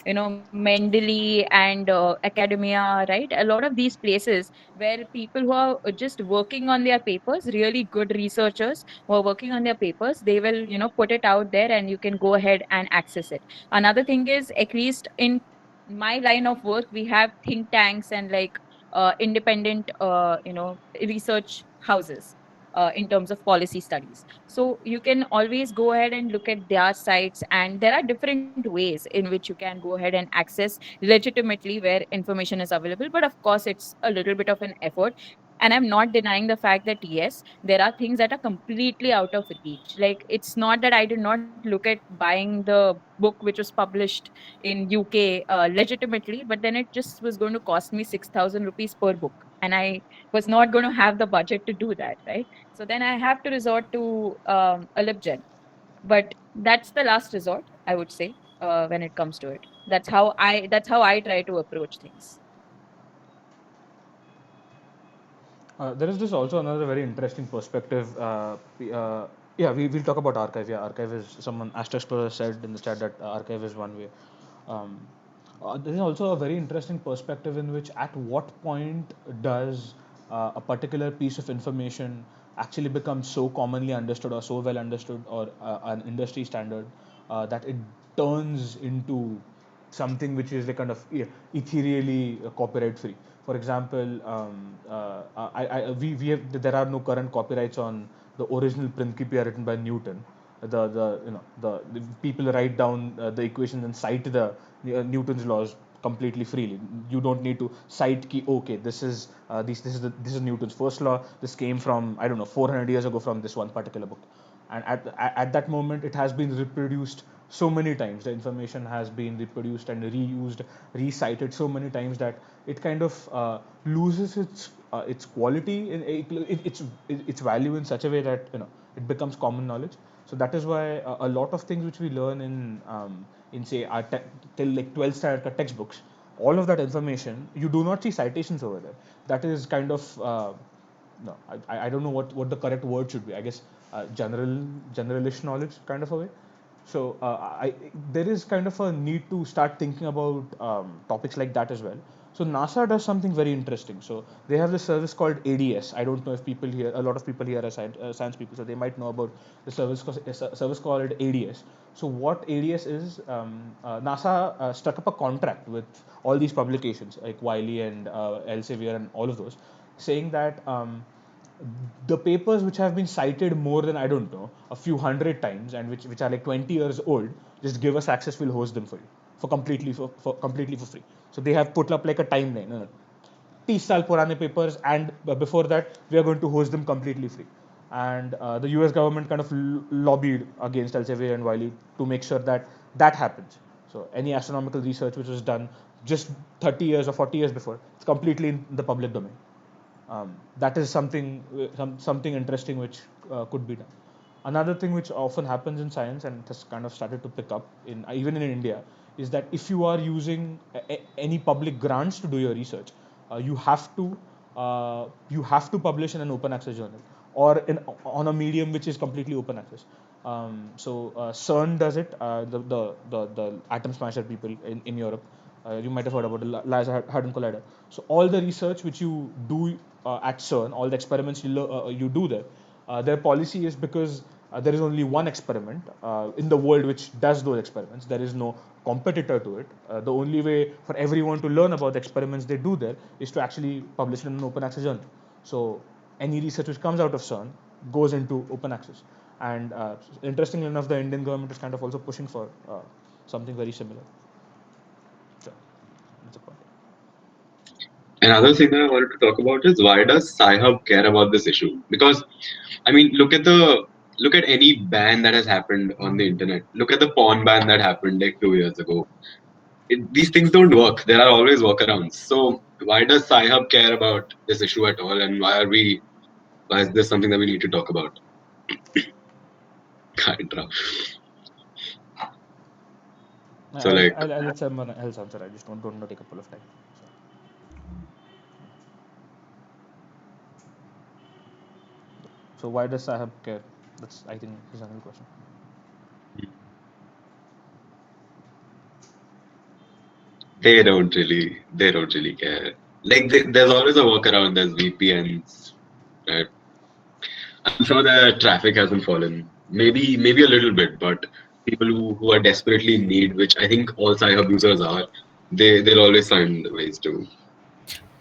Mendeley and academia, right? A lot of these places where people who are just working on their papers, really good researchers who are working on their papers, they will put it out there and you can go ahead and access it. Another thing is, at least in my line of work, we have think tanks and like independent research houses in terms of policy studies. So you can always go ahead and look at their sites, and there are different ways in which you can go ahead and access legitimately where information is available. But of course, it's a little bit of an effort. And I'm not denying the fact that yes, there are things that are completely out of reach. Like, it's not that I did not look at buying the book which was published in UK legitimately, but then it just was going to cost me 6,000 rupees per book. And I was not going to have the budget to do that, right? So then I have to resort to a LibGen. But that's the last resort, I would say, when it comes to it. That's how I try to approach things. There is this also another very interesting perspective. Yeah, we'll talk about archive. Yeah, archive is someone Astra Explorer said in the chat that archive is one way. Um, there is also a very interesting perspective in which at what point does a particular piece of information actually become so commonly understood or so well understood or an industry standard that it turns into something which is like kind of ethereally copyright free. For example, we have there are no current copyrights on the original Principia written by Newton. The people write down the equations and cite the Newton's laws completely freely. You don't need to cite key. Okay, this is Newton's first law. This came from, I don't know, 400 years ago from this one particular book, and at that moment it has been reproduced so many times. The information has been reproduced and reused, recited so many times that it kind of loses its quality, its value in such a way that it becomes common knowledge. So that is why a lot of things which we learn in say our till like 12th standard textbooks, all of that information you do not see citations over there. That is kind of no, I don't know what the correct word should be. I guess generalish knowledge kind of a way. So there is kind of a need to start thinking about topics like that as well. So NASA does something very interesting. So they have this service called ADS. I don't know if people here, a lot of people here are science people, so they might know about the service called ADS. So what ADS is, NASA struck up a contract with all these publications like Wiley and Elsevier and all of those, saying that the papers which have been cited more than, I don't know, a few hundred times and which are like 20 years old, just give us access, we'll host them for you for completely for free. So they have put up like a timeline. 30 साल पुराने papers, and before that we are going to host them completely free. And the US government kind of lobbied against Elsevier and Wiley to make sure that that happens. So any astronomical research which was done just 30 years or 40 years before, it's completely in the public domain. That is something interesting which could be done. Another thing which often happens in science and has kind of started to pick up in even in India is that if you are using any public grants to do your research, you have to publish in an open access journal or on a medium which is completely open access. CERN does it. The atom smasher people in Europe, you might have heard about the Large Hadron Collider. So all the research which you do at CERN, all the experiments you do there, their policy is because there is only one experiment in the world which does those experiments. There is no competitor to it. The only way for everyone to learn about the experiments they do there is to actually publish it in an open access journal. So any research which comes out of CERN goes into open access. And interestingly enough, the Indian government is kind of also pushing for something very similar. So that's a point. Another thing that I wanted to talk about is why does Sci-Hub care about this issue? Because, I mean, look at any ban that has happened on the internet. Look at the porn ban that happened like 2 years ago. These things don't work. There are always workarounds. So why does Sci-Hub care about this issue at all? And why is this something that we need to talk about? Hydra. So I'll let someone else answer. I just don't want to take up a lot of time. So why does Sahab care? That's, I think, is another question. they don't really care. Like there's always a workaround. There's VPNs, right? I'm sure the traffic hasn't fallen. Maybe a little bit, but people who are desperately in need, which I think all Sci-Hub users are, they'll always find ways to.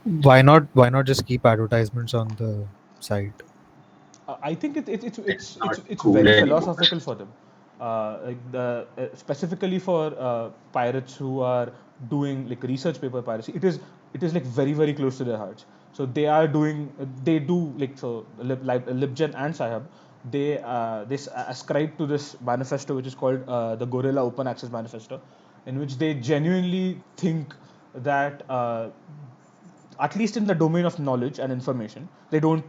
Why not just keep advertisements on the site? I think Not it's cool very anymore. philosophical for them. Like specifically for pirates who are doing like research paper piracy, it is like very close to their hearts. So they do like so LibGen and Sci-Hub, they ascribe to this manifesto which is called the Gorilla Open Access Manifesto, in which they genuinely think that at least in the domain of knowledge and information, the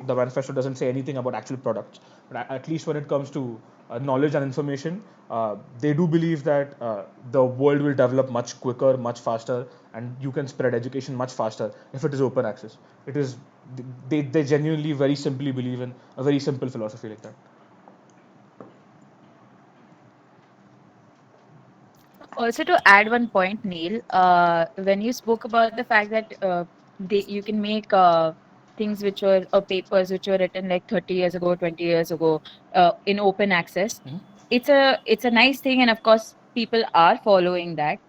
manifesto doesn't say anything about actual products, but at least when it comes to knowledge and information, they do believe that the world will develop much quicker, much faster, and you can spread education much faster if it is open access. It is they genuinely very simply believe in a very simple philosophy like that. Also, to add one point, Neil, when you spoke about the fact that you can make things which were or papers which were written like 30 years ago, 20 years ago, in open access, it's a nice thing, and of course, people are following that.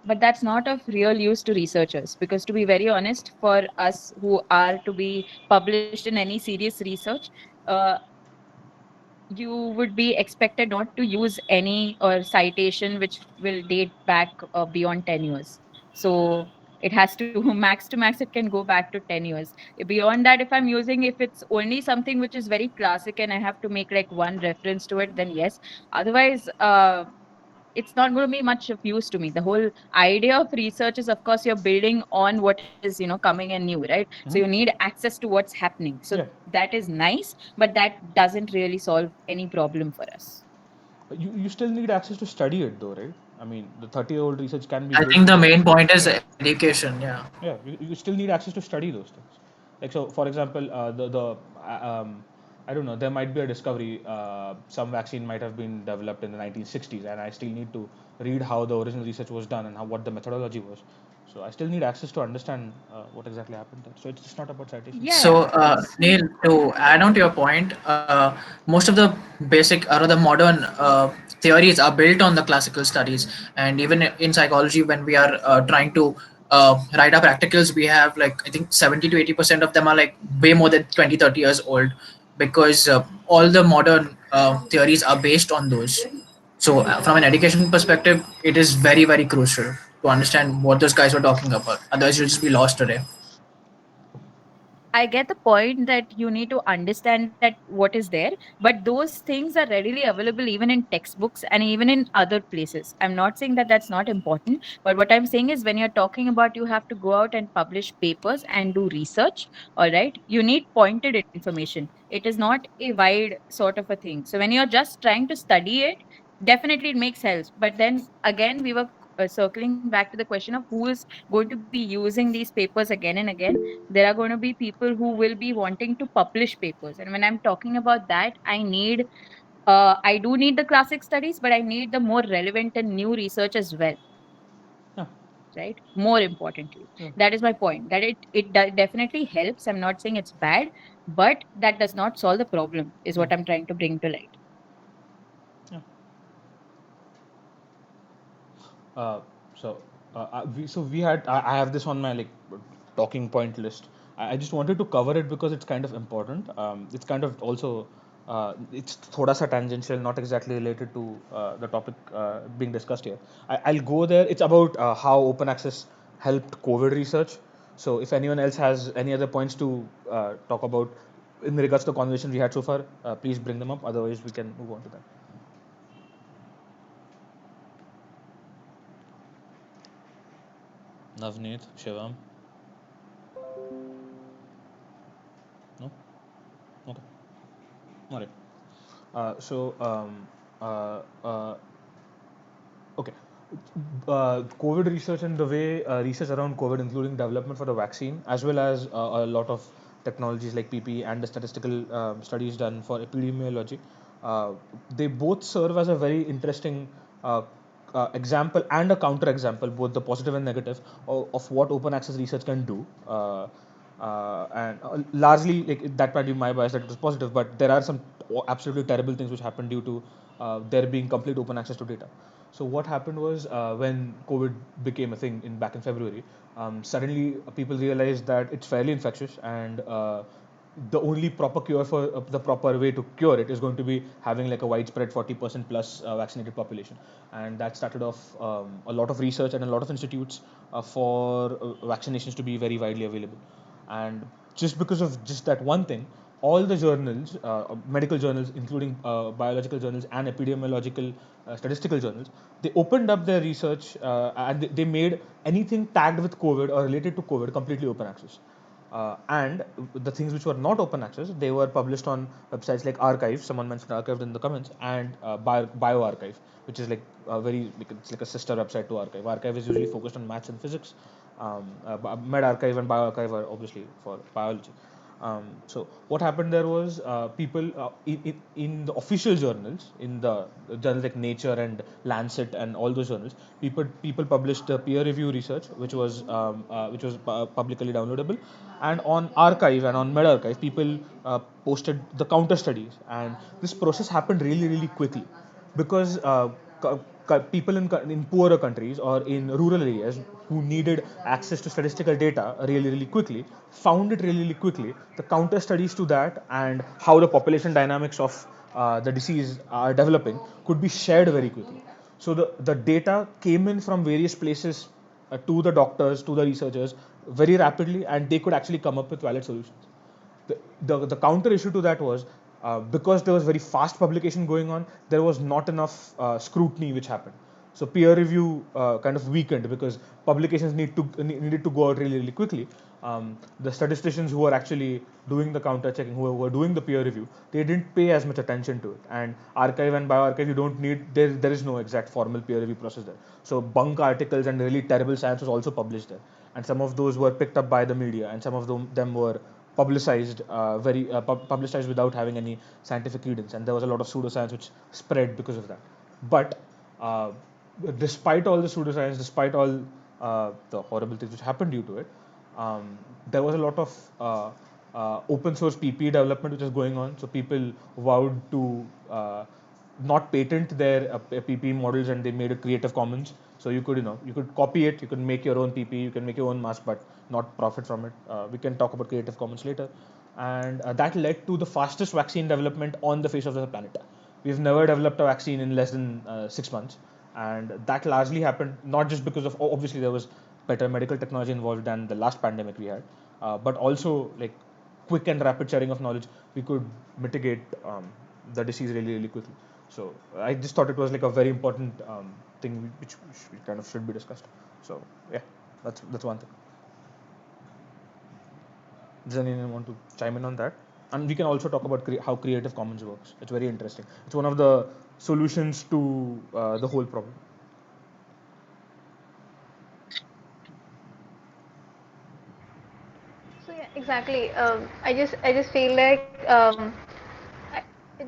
But that's not of real use to researchers, because to be very honest, for us who are to be published in any serious research, uh, you would be expected not to use any or citation which will date back beyond 10 years. So it has to to max it can go back to 10 years. Beyond that, if I'm using, if it's only something which is very classic and I have to make like one reference to it, then yes. Otherwise, it's not going to be much of use to me. The whole idea of research is, of course, you're building on what is coming and new, right? So you need access to what's happening. So Yeah. that is nice, but that doesn't really solve any problem for us. But you still need access to study it though, right? I mean, the 30-year-old research can be I good. think the main point is education. Yeah. Yeah, you still need access to study those things. Like, so for example, I don't know, there might be a discovery, some vaccine might have been developed in the 1960s, and I still need to read how the original research was done and what the methodology was. So I still need access to understand what exactly happened there. So it's just not about citation. Yeah, So, of course. Neil, to add on to your point, most of the basic or the modern theories are built on the classical studies, and even in psychology, when we are trying to write our practicals, we have like I think 70 to 80% of them are like way more than 20, 30 years old, because all the modern theories are based on those. So, from an education perspective, it is very, very crucial to understand what those guys were talking about. Otherwise, you'll just be lost today. I get the point that you need to understand that what is there, but those things are readily available even in textbooks and even in other places. I'm not saying that that's not important, but what I'm saying is when you're talking about you have to go out and publish papers and do research, all right, you need pointed information. It is not a wide sort of a thing. So when you're just trying to study it, definitely it makes sense. But then again, we were circling back to the question of who is going to be using these papers again and again. There are going to be people who will be wanting to publish papers, and when I'm talking about that, I do need the classic studies, but I need the more relevant and new research as well, Yeah. right? More importantly, Yeah. that is my point, that definitely helps. I'm not saying it's bad, but that does not solve the problem, is Yeah. what I'm trying to bring to light. Yeah. Uh, so we had I have this on my like talking point list. I just wanted to cover it because it's kind of important. It's kind of also it's thoda sa tangential, not exactly related to the topic being discussed here. I'll go there. It's about how open access helped COVID research. So if anyone else has any other points to talk about in regards to the conversation we had so far, please bring them up. Otherwise, we can move on to that. Navneet, Shivam. No? Okay. All right. So, uh, uh, okay. COVID research and the way research around COVID, including development for the vaccine, as well as a lot of technologies like PPE and the statistical studies done for epidemiology, uh, they both serve as a very interesting uh, example and a counter example, both the positive and negative, of what open access research can do. And largely, like that might be my bias that it was positive, but there are some absolutely terrible things which happened due to there being complete open access to data. So what happened was when COVID became a thing in back in February, suddenly people realized that it's fairly infectious, and the only proper cure for the proper way to cure it is going to be having like a widespread 40% plus vaccinated population, and that started off a lot of research and a lot of institutes for vaccinations to be very widely available. And just because of just that one thing, all the journals, medical journals, including biological journals and epidemiological statistical journals, they opened up their research and they made anything tagged with COVID or related to COVID completely open access. And the things which were not open access, they were published on websites like Archive. Someone mentioned Archive in the comments, and BioArchive, which is like it's like a sister website to Archive. Archive is usually focused on maths and physics. MedArchive and BioArchive are obviously for biology. So what happened there was people in the official journals, in the journals like Nature and Lancet and all those journals, people published peer review research which was publicly downloadable, and on Archive and on MedArchive people posted the counter studies, and this process happened really quickly because people in poorer countries or in rural areas who needed access to statistical data really quickly found it really quickly. The counter studies to that and how the population dynamics of the disease are developing could be shared very quickly. So the data came in from various places to the doctors, to the researchers very rapidly, and they could actually come up with valid solutions. The counter issue to that was because there was very fast publication going on, there was not enough scrutiny which happened. So peer review kind of weakened because publications needed to go out really quickly. The statisticians who were actually doing the counter checking, who were doing the peer review, they didn't pay as much attention to it. And Archive and BioArchive, you don't need there is no exact formal peer review process there. So bunk articles and really terrible science was also published there, and some of those were picked up by the media, and some of them were publicized publicized without having any scientific credence, and there was a lot of pseudoscience which spread because of that. But uh, despite all the pseudoscience, despite all the horrible things which happened due to it, there was a lot of open source PPE development which was going on. So people vowed to not patent their PPE models, and they made a Creative Commons. So you could you could copy it, you could make your own PPE, you can make your own mask, but not profit from it. We can talk about Creative Commons later, and that led to the fastest vaccine development on the face of the planet. We've never developed a vaccine in less than 6 months, and that largely happened not just because of obviously there was better medical technology involved than the last pandemic we had, but also like quick and rapid sharing of knowledge. We could mitigate the disease really quickly. So I just thought it was like a very important thing which kind of should be discussed. So yeah, that's one thing. Does anyone want to chime in on that? And we can also talk about how Creative Commons works. It's very interesting. It's one of the solutions to the whole problem. So yeah, exactly. I just feel like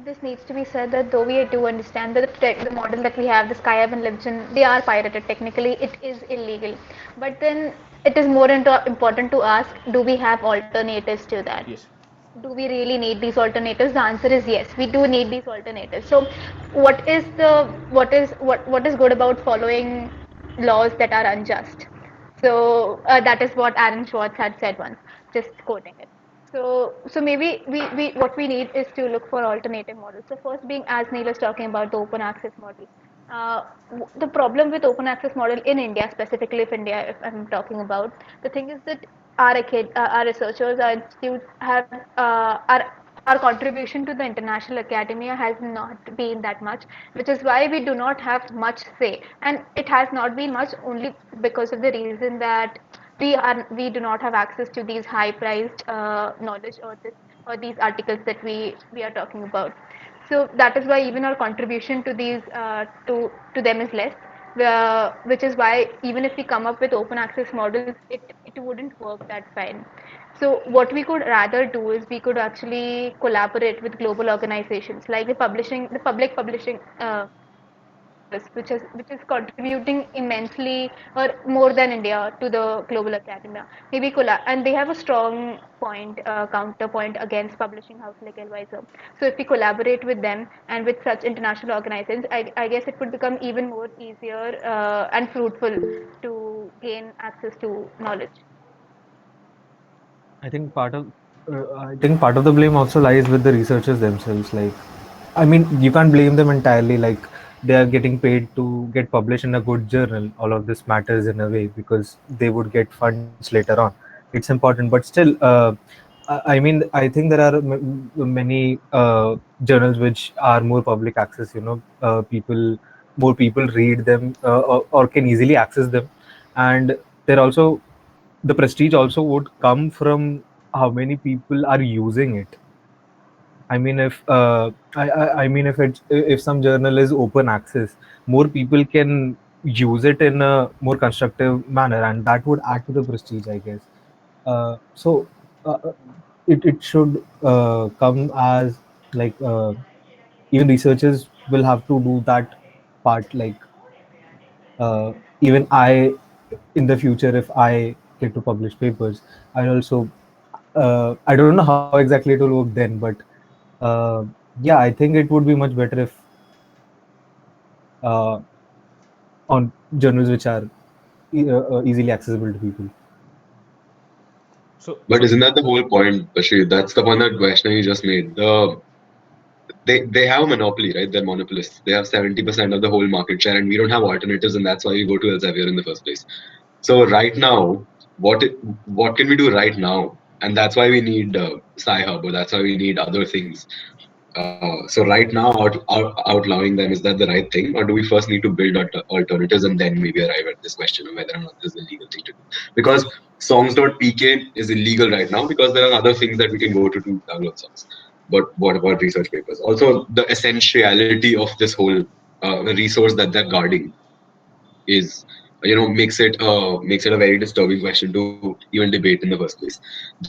this needs to be said that though we do understand that the model that we have, the Skyhub and Libsyn, they are pirated. Technically, it is illegal. But then it is more important to ask: do we have alternatives to that? Yes. Do we really need these alternatives? The answer is yes, we do need these alternatives. So what is good about following laws that are unjust? So that is what Aaron Schwartz had said once, just quoting it. So maybe we what we need is to look for alternative models. So first being, as Neil is talking about, the open access model. The problem with open access model in India, specifically if I'm talking about, the thing is that our researchers, our institutes have our contribution to the international academia has not been that much, which is why we do not have much say, and it has not been much only because of the reason that we do not have access to these high priced knowledge or these articles that we are talking about. So that is why even our contribution to these to them is less, which is why even if we come up with open access models, it wouldn't work that fine. So what we could rather do is we could actually collaborate with global organizations like the public publishing which is contributing immensely or more than India to the global academia. Maybe and they have a strong counterpoint against publishing house like Elviser. So if we collaborate with them and with such international organizations, I guess it would become even more easier and fruitful to gain access to knowledge. I think part of the blame also lies with the researchers themselves. Like, I mean, you can't blame them entirely. Like, they are getting paid to get published in a good journal. All of this matters in a way because they would get funds later on. It's important, but still, I mean, I think there are many journals which are more public access. More people read them, or can easily access them, and they're also the prestige also would come from how many people are using it. I mean, I mean, if some journal is open access, more people can use it in a more constructive manner, and that would add to the prestige, I guess. So it should come as like even researchers will have to do that part. Like even I, in the future, if I get to publish papers, I also I don't know how exactly it will work then, but uh, yeah, I think it would be much better if uh, on journals which are easily accessible to people. So, But so isn't that the whole point, Bashir? That's the point that Vaishnavi just made. They have a monopoly, right? They're monopolists. They have 70% of the whole market share, and we don't have alternatives, and that's why we go to Elsevier in the first place. So right now, what can we do right now? And that's why we need Sci-Hub, or that's why we need other things. So right now, outlawing them, is that the right thing, or do we first need to build alternatives and then maybe arrive at this question of whether or not this is a legal thing to do? Because songs.pk is illegal right now because there are other things that we can go to download songs. But what about research papers? Also, the essentiality of this whole resource that they're guarding is, makes it a very disturbing question to even debate in the first place.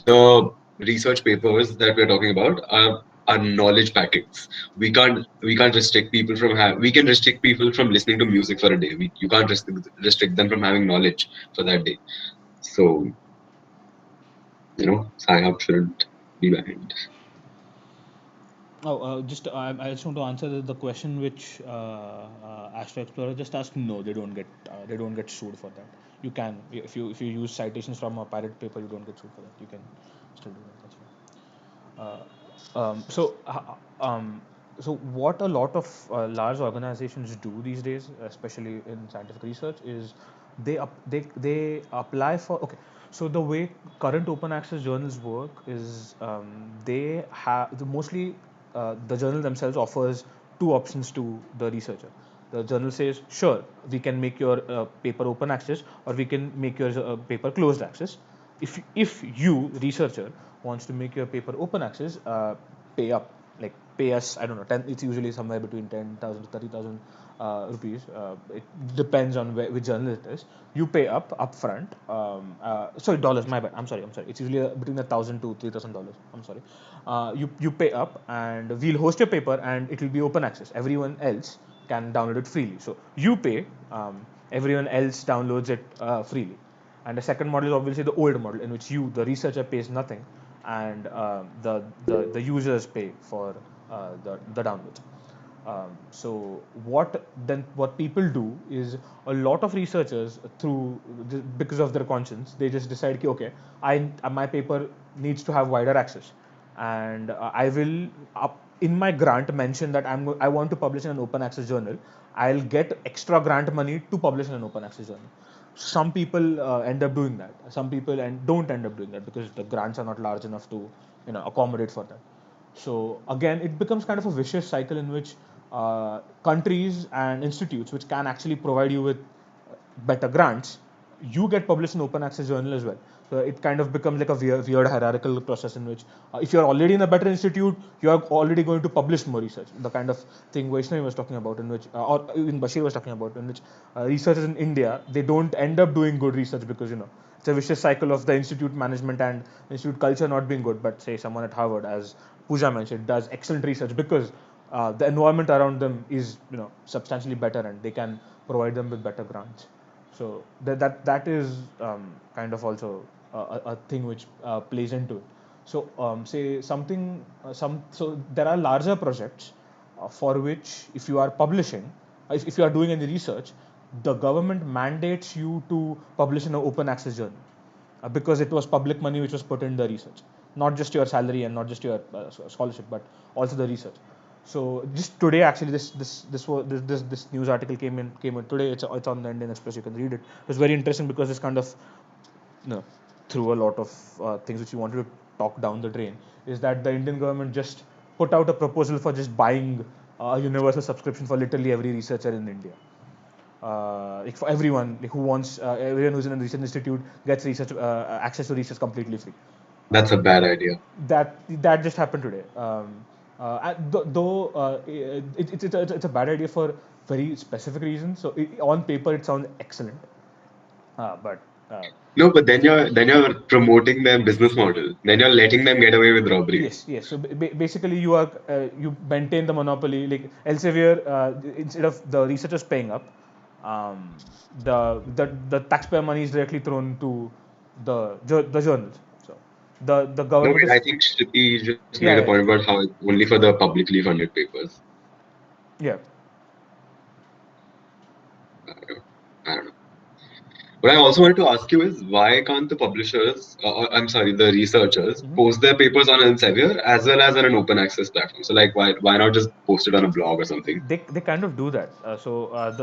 The research papers that we're talking about are knowledge packets. We can't restrict people from we can restrict people from listening to music for a day. You can't restrict them from having knowledge for that day. So Sci-Hub shouldn't be banned. I just want to answer the question which Astro Explorer just asked. No, they don't get sued for that. You can, if you use citations from a pirate paper, you don't get sued for that. You can still do that. That's fine. So what a lot of large organizations do these days, especially in scientific research, is they apply for. Okay, so the way current open access journals work is they have mostly the journal themselves offers two options to the researcher. The journal says, sure, we can make your paper open access, or we can make your paper closed access. If you researcher wants to make your paper open access, pay up, like pay us, I don't know, 10, it's usually somewhere between 10,000 to 30,000 rupees. It depends on which journal it is. You pay upfront. Sorry, dollars. My bad. I'm sorry. It's usually between 1,000 to $3,000. I'm sorry. You pay up, and we'll host your paper, and it will be open access. Everyone else can download it freely. So you pay. Everyone else downloads it freely. And the second model is obviously the old model, in which you, the researcher, pays nothing, and the users pay for the downloads. So what people do is, a lot of researchers, because of their conscience, they just decide, okay, my paper needs to have wider access, and I will in my grant mention that I want to publish in an open access journal. I'll get extra grant money to publish in an open access journal. Some people end up doing that. Some people don't end up doing that because the grants are not large enough to accommodate for that. So again, it becomes kind of a vicious cycle in which countries and institutes which can actually provide you with better grants, you get published in open access journal as well. So it kind of becomes like a weird hierarchical process in which, if you're already in a better institute, you are already going to publish more research. The kind of thing Vaishnavi was talking about, in which, or even Bashir was talking about, in which researchers in India, they don't end up doing good research because it's a vicious cycle of the institute management and institute culture not being good. But say someone at Harvard, as Pooja mentioned, does excellent research because the environment around them is substantially better, and they can provide them with better grants. So that is kind of also a thing which plays into it. So say something so there are larger projects for which, if you are publishing, if you are doing any research, the government mandates you to publish in an open access journal, because it was public money which was put in the research, not just your salary and not just your scholarship, but also the research. So just today, actually, this news article came in today. It's on the Indian Express. You can read it. It was very interesting because this kind of, you know, through a lot of things which you wanted to talk down the drain is that the Indian government just put out a proposal for just buying a universal subscription for literally every researcher in India. Like for everyone like who wants, everyone who's in a research institute gets research access to research completely free. That's a bad idea. That just happened today. Though it's a bad idea for very specific reasons. So on paper it sounds excellent, but No, but then you're promoting their business model. Then you're letting them get away with robbery. yes. So basically, you maintain the monopoly. Like Elsevier, instead of the researchers paying up, the taxpayer money is directly thrown to the journals. So the No, government wait, is I think Shruti just yeah made a point about how it's only for the publicly funded papers. yeah. I don't know. What I also wanted to ask you is why can't the publishers, I'm sorry, the researchers, post their papers on Elsevier as well as on an open access platform? So like, why not just post it on a blog or something? They kind of do that.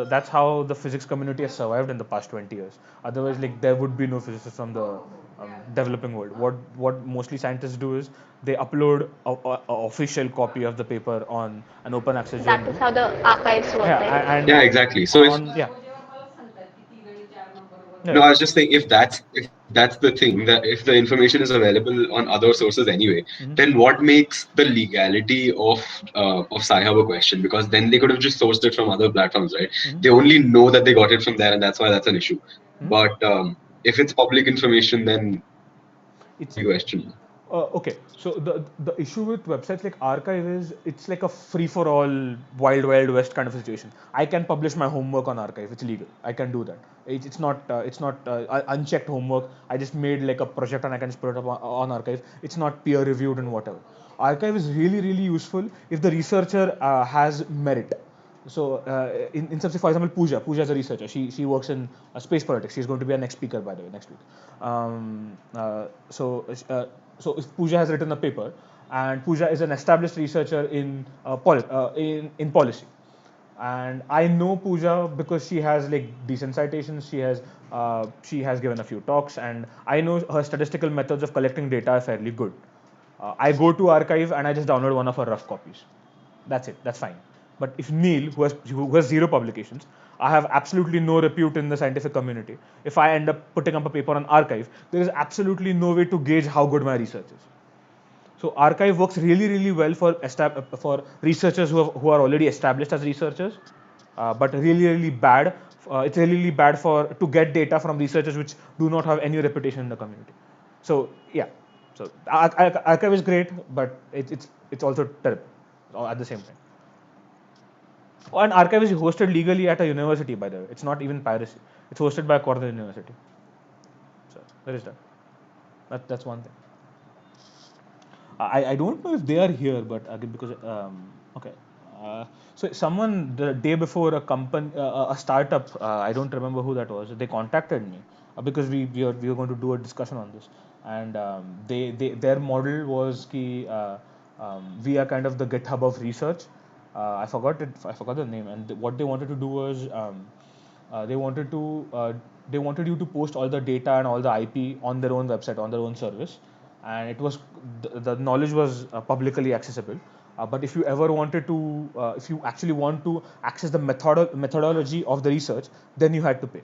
That's how the physics community has survived in the past 20 years. Otherwise, like there would be no physicists from the developing world. What mostly scientists do is they upload a official copy of the paper on an open access That journal. is how the archives work, Yeah, right? and Yeah, exactly. So if yeah. no, I was just saying if that's the thing, that if the information is available on other sources anyway, then what makes the legality of Sci-Hub a question? Because then they could have just sourced it from other platforms, right? They only know that they got it from there, and that's why that's an issue. But if it's public information, then It's you question. okay. So the issue with websites like Archive is it's like a free for all wild west kind of situation. I can publish my homework on Archive. It's legal. I can do that. It's not unchecked homework. I just made like a project and I can just put it up on Archive. It's not peer reviewed and whatever. Archive is really useful if the researcher has merit. So in some, for example, Pooja is a researcher. She works in space politics. She's going to be our next speaker, by the way, next week. Um, uh, so uh, so if Pooja has written a paper, and Pooja is an established researcher in in policy, and I know Pooja because she has like decent citations. She has given a few talks, and I know her statistical methods of collecting data are fairly good. I go to Archive and I just download one of her rough copies. That's it. That's fine. But if Neil, who has zero publications, I have absolutely no repute in the scientific community. If I end up putting up a paper on Archive, there is absolutely no way to gauge how good my research is. So Archive works really well for researchers who are already established as researchers, but really bad. It's really bad for to get data from researchers which do not have any reputation in the community. So yeah, so Archive is great, but it's also terrible at the same time. Oh, and Archive is hosted legally at a university, by the way. It's not even piracy. It's hosted by Cornell University. So there is that. That's one thing. I don't know if they are here, but again because okay. So someone the day before a startup, I don't remember who that was. They contacted me because we were going to do a discussion on this, and their model was ki we are kind of the GitHub of research. I forgot the name, and what they wanted to do was they wanted to they wanted you to post all the data and all the IP on their own website, on their own service, and it was the knowledge was publicly accessible. But if you ever wanted to, if you actually want to access the methodology of the research, then you had to pay.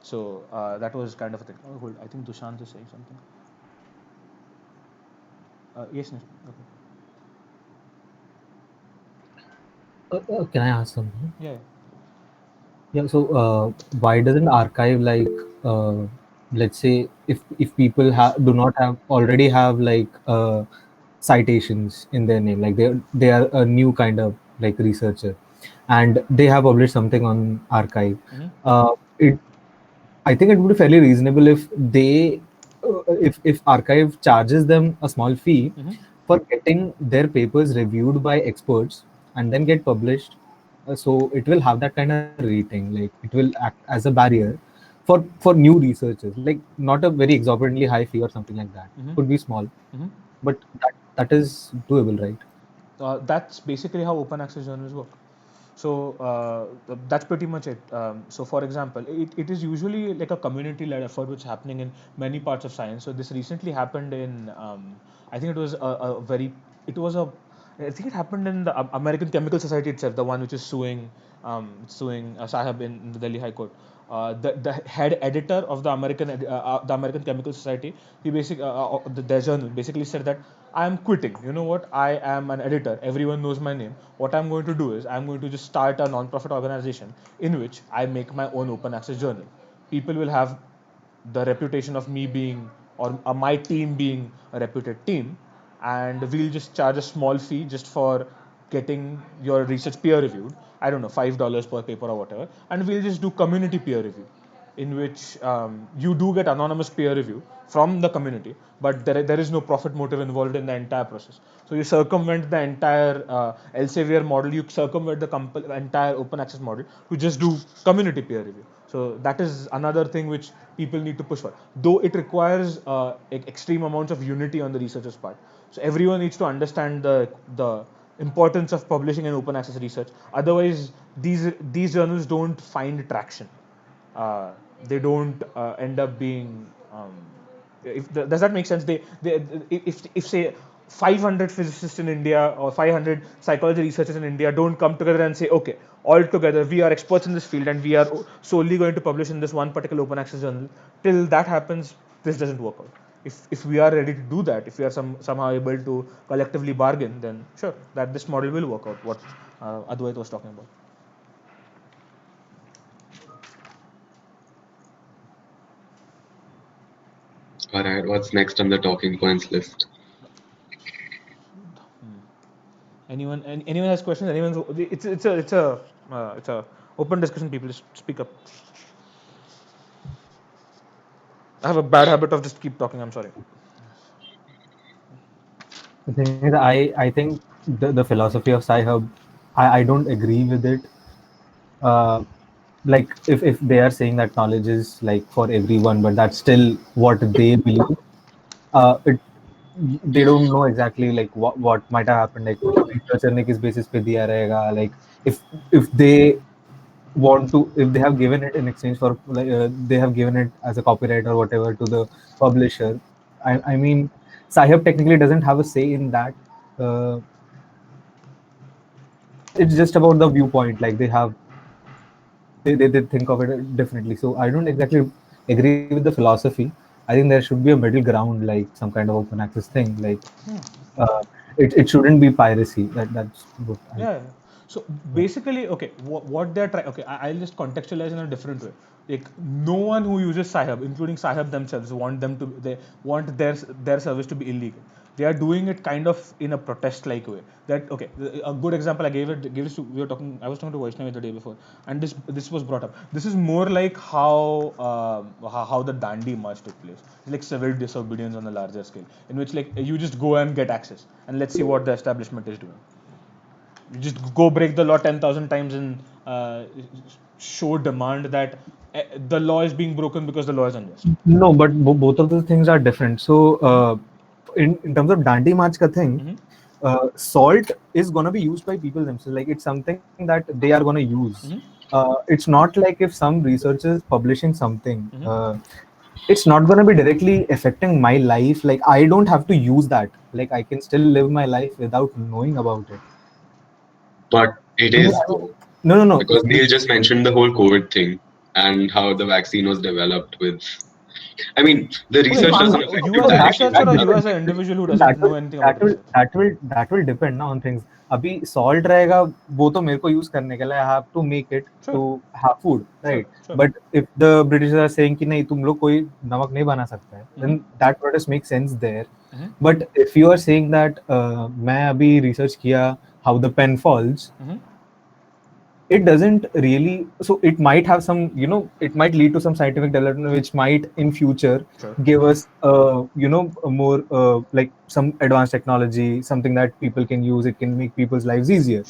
So that was kind of a thing. Oh, hold, I think Dushant is saying something. Yes, Nish. Okay. Can I ask something? Yeah. Yeah. So why doesn't Archive let's say if people do not have already have citations in their name, like they are a new kind of like researcher, and they have published something on Archive. It I think it would be fairly reasonable if they if Archive charges them a small fee for getting their papers reviewed by experts and then get published. So it will have that kind of rating, like it will act as a barrier for new researchers, like not a very exorbitantly high fee or something like that. Could be small, but that is doable, right? That's basically how open access journals work. So that's pretty much it. So for example, it is usually like a community-led effort which is happening in many parts of science. So this recently happened in, I think it was it was a, I think it happened in the American Chemical Society itself, the one which is suing Sahab in the Delhi High Court. The head editor of the American Chemical Society, he basically their journal basically said that I am quitting. You know what? I am an editor. Everyone knows my name. What I'm going to do is I'm going to just start a non-profit organization in which I make my own open access journal. People will have the reputation of me being, or my team being a reputed team, and we'll just charge a small fee just for getting your research peer reviewed. I don't know, $5 per paper or whatever, and we'll just do community peer review, in which you do get anonymous peer review from the community, but there is no profit motive involved in the entire process. So you circumvent the entire Elsevier model, you circumvent the entire open access model to just do community peer review. So that is another thing which people need to push for, though it requires extreme amounts of unity on the researchers' part. So everyone needs to understand the importance of publishing in open access research. Otherwise, these journals don't find traction. They don't end up being. Does that make sense? If say 500 physicists in India or 500 psychology researchers in India don't come together and say, okay, all together we are experts in this field and we are solely going to publish in this one particular open access journal. Till that happens, this doesn't work out. If we are ready to do that, if we are somehow able to collectively bargain, then sure, that this model will work out. What Advait was talking about. All right, what's next on the talking points list? Anyone has questions? It's a open discussion. People just speak up. I have a bad habit of just keep talking. I'm sorry. The thing is, I think the philosophy of Sci-Hub, I don't agree with it. Like if they are saying that knowledge is like for everyone, but that's still what they believe. It they don't know exactly like what might have happened. Like researcher ने किस basis पे दिया रहेगा. Like if they want to, if they have given it in exchange for like they have given it as a copyright or whatever to the publisher. I mean, Sci-Hub technically doesn't have a say in that. It's just about the viewpoint. Like they think of it differently. So I don't exactly agree with the philosophy. I think there should be a middle ground, like some kind of open access thing. Like it shouldn't be piracy. That's what Yeah. So basically, okay, what they're trying. Okay, I'll just contextualize in a different way. Like no one who uses Sci-Hub, including Sci-Hub themselves, they want their service to be illegal. They are doing it kind of in a protest-like way. That okay, a good example I gave this to, I was talking to Vaishnavi the day before, and this was brought up. This is more like how the Dandi March took place. It's like civil disobedience on a larger scale, in which like you just go and get access, and let's see what the establishment is doing. You just go break the law 10,000 times and show demand that the law is being broken because the law is unjust. No, but both of those things are different. So, in terms of Dandi March ka thing, salt is gonna be used by people themselves. Like it's something that they are gonna use. It's not like if some researcher is publishing something, it's not gonna be directly affecting my life. Like I don't have to use that. Like I can still live my life without knowing about it. But it is. No. Because Neil just mentioned the whole COVID thing and how the vaccine was developed with. I mean, the research doesn't affect you you as a directly. researcher or you as an individual who doesn't know anything about research? That will depend ना on things. अभी salt रहेगा वो तो मेरे को use करने के लिए I have to make it to have food, right? Sure. But if the British are saying कि नहीं तुम लोग कोई नमक नहीं बना सकता है, then that protest makes sense there. But if you are saying that मैं अभी research किया how the pen falls, it doesn't really, so it might have some, it might lead to some scientific development which might in future give us a more like some advanced technology, something that people can use. It can make people's lives easier,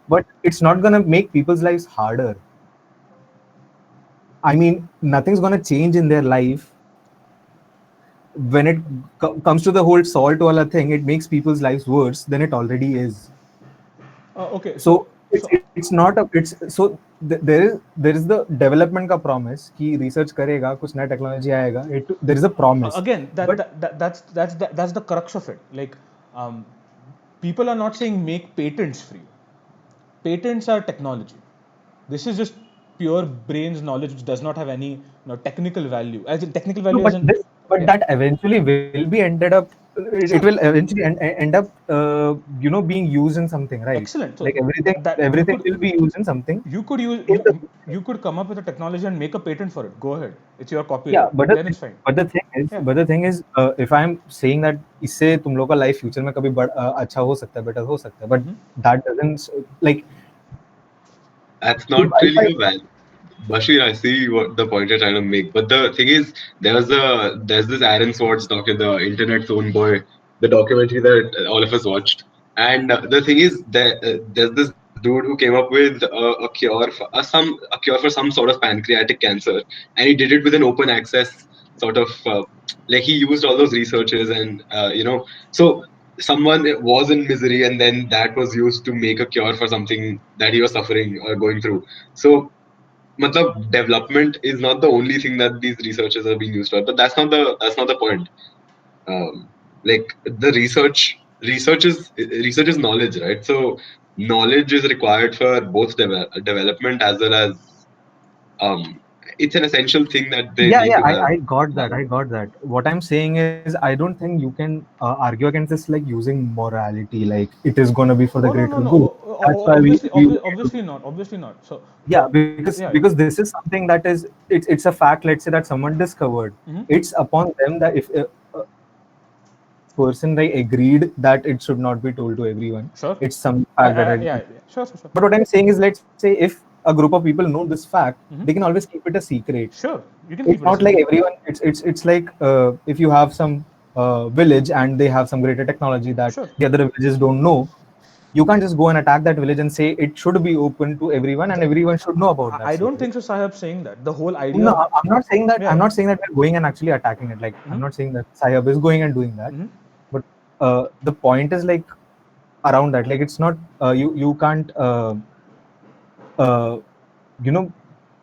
but it's not going to make people's lives harder. I mean, nothing's going to change in their life. When it comes to the whole salt wala thing, it makes people's lives worse than it already is. Okay, so it's not a it's so there is the development का promise कि research करेगा कुछ नया technology आएगा, there is a promise. Again, But that's the crux of it. Like, people are not saying make patents free. Patents are technology. This is just pure brains knowledge which does not have any technical value. As in technical value, as in yeah. that eventually will be ended up. It will eventually end up being used in something, right? Excellent. So like everything you could, will be used in something. You could use In the you could come up with a technology and make a patent for it. Go ahead. It's your copyright. yeah, but Then it's fine. the thing is, if I'm saying that इससे तुम लोग का life future में कभी अच्छा हो सकता है, better हो सकता है, but that doesn't like. That's not really a value. Bashir, I see what the point you're trying to make, but the thing is, there's this Aaron Swartz doc in the Internet's Own Boy, the documentary that all of us watched, and the thing is that there's this dude who came up with a cure for a cure for some sort of pancreatic cancer, and he did it with an open access sort of like he used all those researches and so someone was in misery and then that was used to make a cure for something that he was suffering or going through. So matlab, development is not the only thing that these researchers are being used for, but that's not the point. Like the research is knowledge, right? So knowledge is required for both development as well as it's an essential thing that they need to have. I got that. What I'm saying is, I don't think you can argue against this like using morality, like it is going to be for the greater good. That's why Obviously not. So yeah, because this is something that is it's a fact. Let's say that someone discovered. It's upon them that if a person they agreed that it should not be told to everyone. Sure. It's some fact that Sure. But what I'm saying is, let's say if a group of people know this fact, they can always keep it a secret. Sure, you can. It's not like everyone. It's like if you have some village and they have some greater technology that the other villages don't know, you can't just go and attack that village and say it should be open to everyone and everyone should know about that. I don't think so, Sahib, saying that. The whole idea. No, I'm not saying that. Yeah. I'm not saying that we're going and actually attacking it. Like I'm not saying that Sahib is going and doing that. But the point is like around that. Like it's not you can't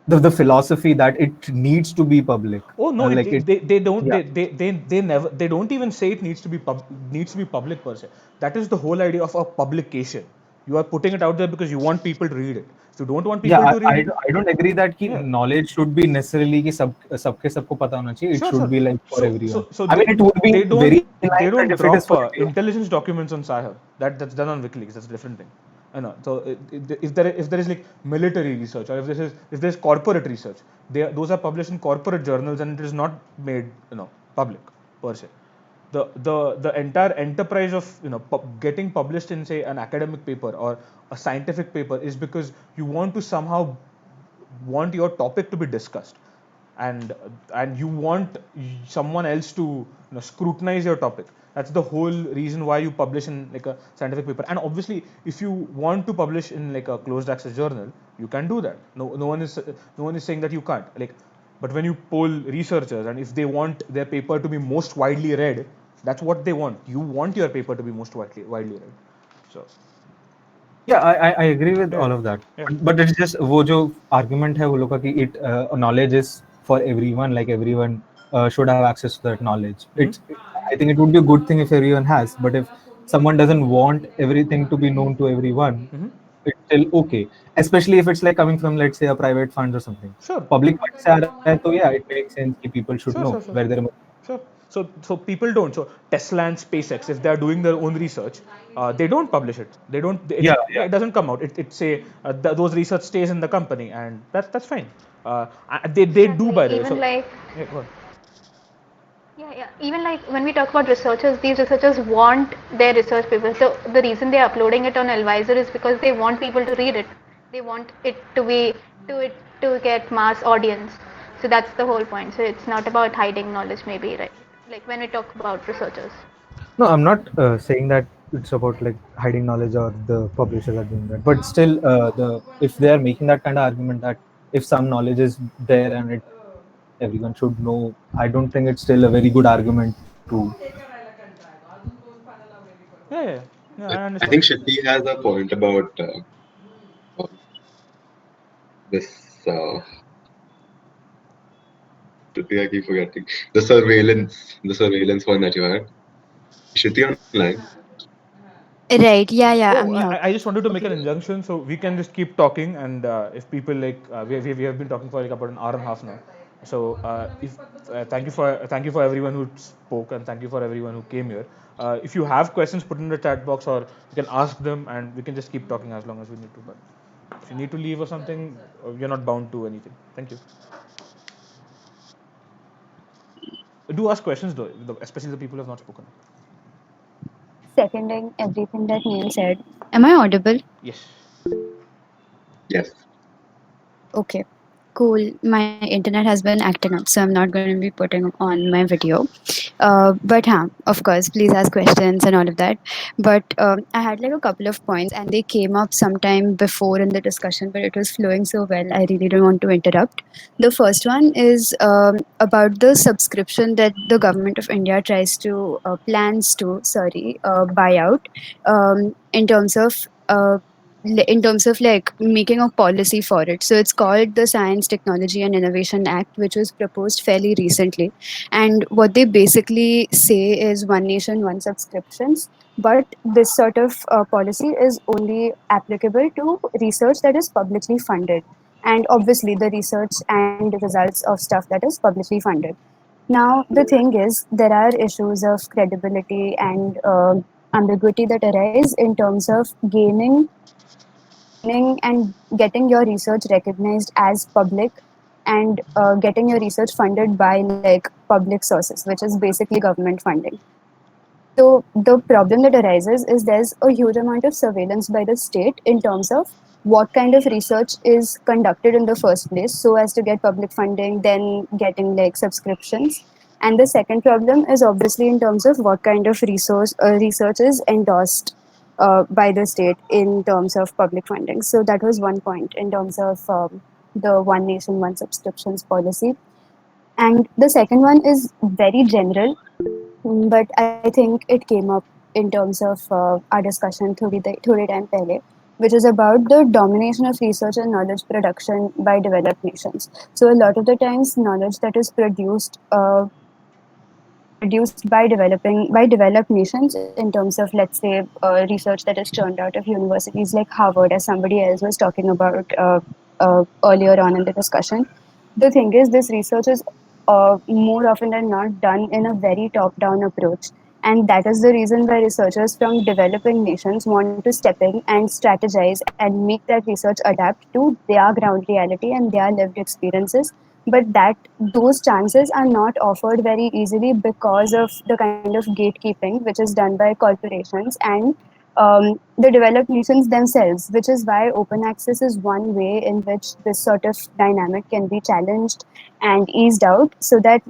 the philosophy that it needs to be public. Oh no, like they don't. Yeah. They don't even say it needs to be public per se. That is the whole idea of a publication. You are putting it out there because you want people to read it. If you don't want people to read it, I don't agree that knowledge should be necessarily कि सबको पता होना चाहिए. It should be like for everyone. I mean, it would be very. They don't drop intelligence documents on Sahib. That's done on WikiLeaks. That's a different thing. So if there is like military research or if there's corporate research, those are published in corporate journals and it is not made public per se. The entire enterprise of getting published in say an academic paper or a scientific paper is because you want to somehow want your topic to be discussed and you want someone else to scrutinize your topic. That's the whole reason why you publish in like a scientific paper. And obviously, if you want to publish in like a closed access journal, you can do that. No one is saying that you can't. Like, but when you poll researchers and if they want their paper to be most widely read, that's what they want. You want your paper to be most widely read. So. Yeah, I agree with all of that. Yeah. But it's just वो जो argument है वो लोग का कि it knowledge is for everyone, like everyone should have access to that knowledge. I think it would be a good thing if everyone has, but if someone doesn't want everything to be known to everyone, it's still okay. Especially if it's like coming from, let's say, a private fund or something. Sure. Public funds से आ रहा है तो yeah, it makes sense that people should know where their money. Sure. So people don't. So Tesla and SpaceX, if they are doing their own research, they don't publish it. They don't. It doesn't come out. It say those research stays in the company, and that's fine. They do by the way. Even like. Yeah. Even like when we talk about researchers, these researchers want their research papers. So the reason they are uploading it on Elvisor is because they want people to read it. They want it to get mass audience. So that's the whole point. So it's not about hiding knowledge, maybe, right? Like when we talk about researchers. No, I'm not saying that it's about like hiding knowledge or the publishers are doing that. But still, if they are making that kind of argument that if some knowledge is there and everyone should know, I don't think it's still a very good argument to. Yeah, I understand. I think Shakti has a point about this the thing I keep forgetting. The surveillance one that you had. Shruti online. Right. Yeah, yeah, I'm Oh, here. I just wanted to make Okay. an injunction, so we can just keep talking, and if people like, we have been talking for like about an hour and a half now. So if thank you for everyone who spoke, and thank you for everyone who came here. If you have questions, put in the chat box, or you can ask them, and we can just keep talking as long as we need to. But if you need to leave or something, you're not bound to anything. Thank you. Do ask questions though, especially the people who have not spoken. Seconding everything that Neil said. Am I audible? Yes. Yes. Okay, cool. My internet has been acting up, so I'm not going to be putting on my video. But of course, please ask questions and all of that. But I had like a couple of points, and they came up sometime before in the discussion, but it was flowing so well. I really don't want to interrupt. The first one is about the subscription that the government of India tries to plans to buy out in terms of. In terms of like making a policy for it. So it's called the Science, Technology and Innovation Act, which was proposed fairly recently. And what they basically say is one nation, one subscriptions. But this sort of policy is only applicable to research that is publicly funded. And obviously, the research and results of stuff that is publicly funded. Now, the thing is, there are issues of credibility and ambiguity that arise in terms of gaining and getting your research recognized as public and getting your research funded by like public sources, which is basically government funding. So the problem that arises is there's a huge amount of surveillance by the state in terms of what kind of research is conducted in the first place so as to get public funding, then getting like subscriptions. And the second problem is obviously in terms of what kind of research is endorsed by the state in terms of public funding. So that was one point in terms of the one nation, one subscriptions policy. And the second one is very general, but I think it came up in terms of our discussion थोड़े time पहले, which is about the domination of research and knowledge production by developed nations. So a lot of the times, knowledge that is produced by developed nations in terms of, let's say, research that is churned out of universities like Harvard, as somebody else was talking about earlier on in the discussion. The thing is, this research is more often than not done in a very top down approach. And that is the reason why researchers from developing nations want to step in and strategize and make that research adapt to their ground reality and their lived experiences, but that those chances are not offered very easily because of the kind of gatekeeping which is done by corporations and the developed nations themselves, which is why open access is one way in which this sort of dynamic can be challenged and eased out, so that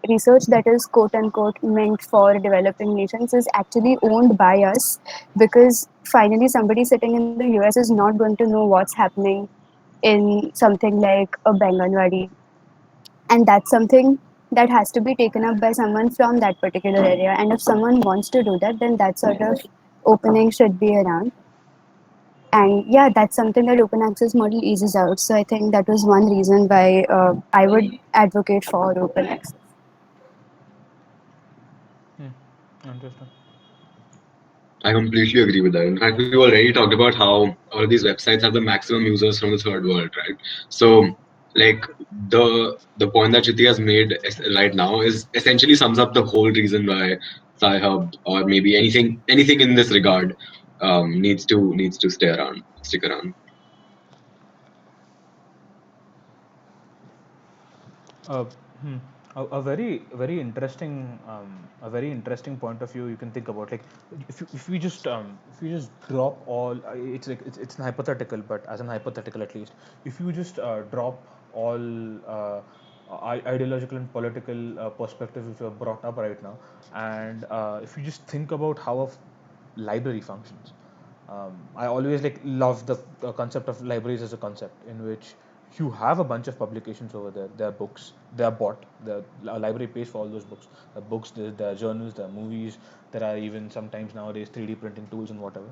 research that is quote unquote meant for developing nations is actually owned by us, because finally somebody sitting in the US is not going to know what's happening in something like a Banganwadi, and that's something that has to be taken up by someone from that particular area. And if someone wants to do that, then that sort of opening should be around. And yeah, that's something that open access model eases out. So I think that was one reason why I would advocate for open access. Interesting. I completely agree with that. In fact, we've already talked about how all of these websites have the maximum users from the third world, right? So, like the point that Chiti has made right now is essentially sums up the whole reason why Sci-Hub, or maybe anything in this regard, needs to stick around. Uh, hmm. A very interesting point of view you can think about. Like, if you just drop all, it's an hypothetical, but as an hypothetical at least, if you just drop all ideological and political perspectives which were brought up right now, and if you just think about how a library functions. I always like love the concept of libraries as a concept in which you have a bunch of publications over there. There are books, they are bought. The library pays for all those books. The books, there are journals, there are movies. There are even sometimes nowadays 3D printing tools and whatever.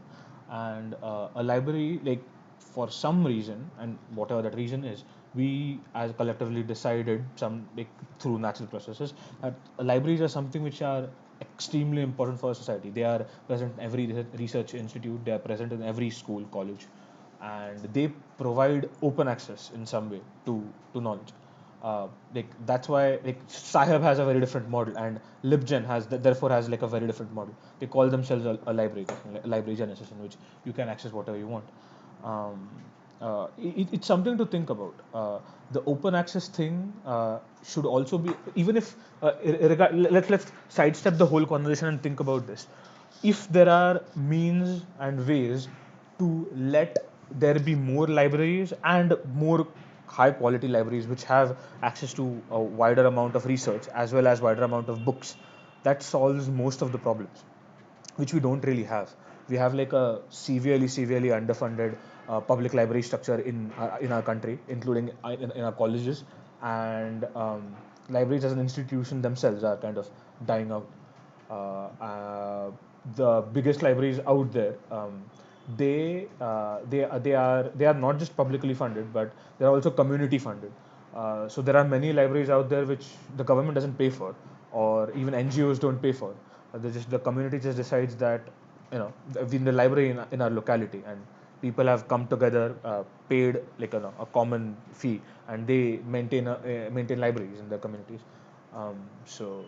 And a library, like for some reason, and whatever that reason is, we as collectively decided some like through natural processes that libraries are something which are extremely important for society. They are present in every research institute. They are present in every school, college, and they provide open access in some way to knowledge. Like that's why like Sahib has a very different model, and LibGen has therefore has like a very different model. They call themselves a library, like library genesis, in which you can access whatever you want. Um, it's something to think about. The open access thing should also be, even if let's sidestep the whole conversation and think about this. If there are means and ways to let there be more libraries and more high quality libraries which have access to a wider amount of research as well as wider amount of books, that solves most of the problems, which we don't really have. We have like a severely underfunded public library structure in our country, including in our colleges, and libraries as an institution themselves are kind of dying out. The biggest libraries out there, they are not just publicly funded, but they are also community funded. So there are many libraries out there which the government doesn't pay for, or even NGOs don't pay for. The community just decides that in the library in our locality, and people have come together, paid like a common fee, and they maintain libraries in their communities. So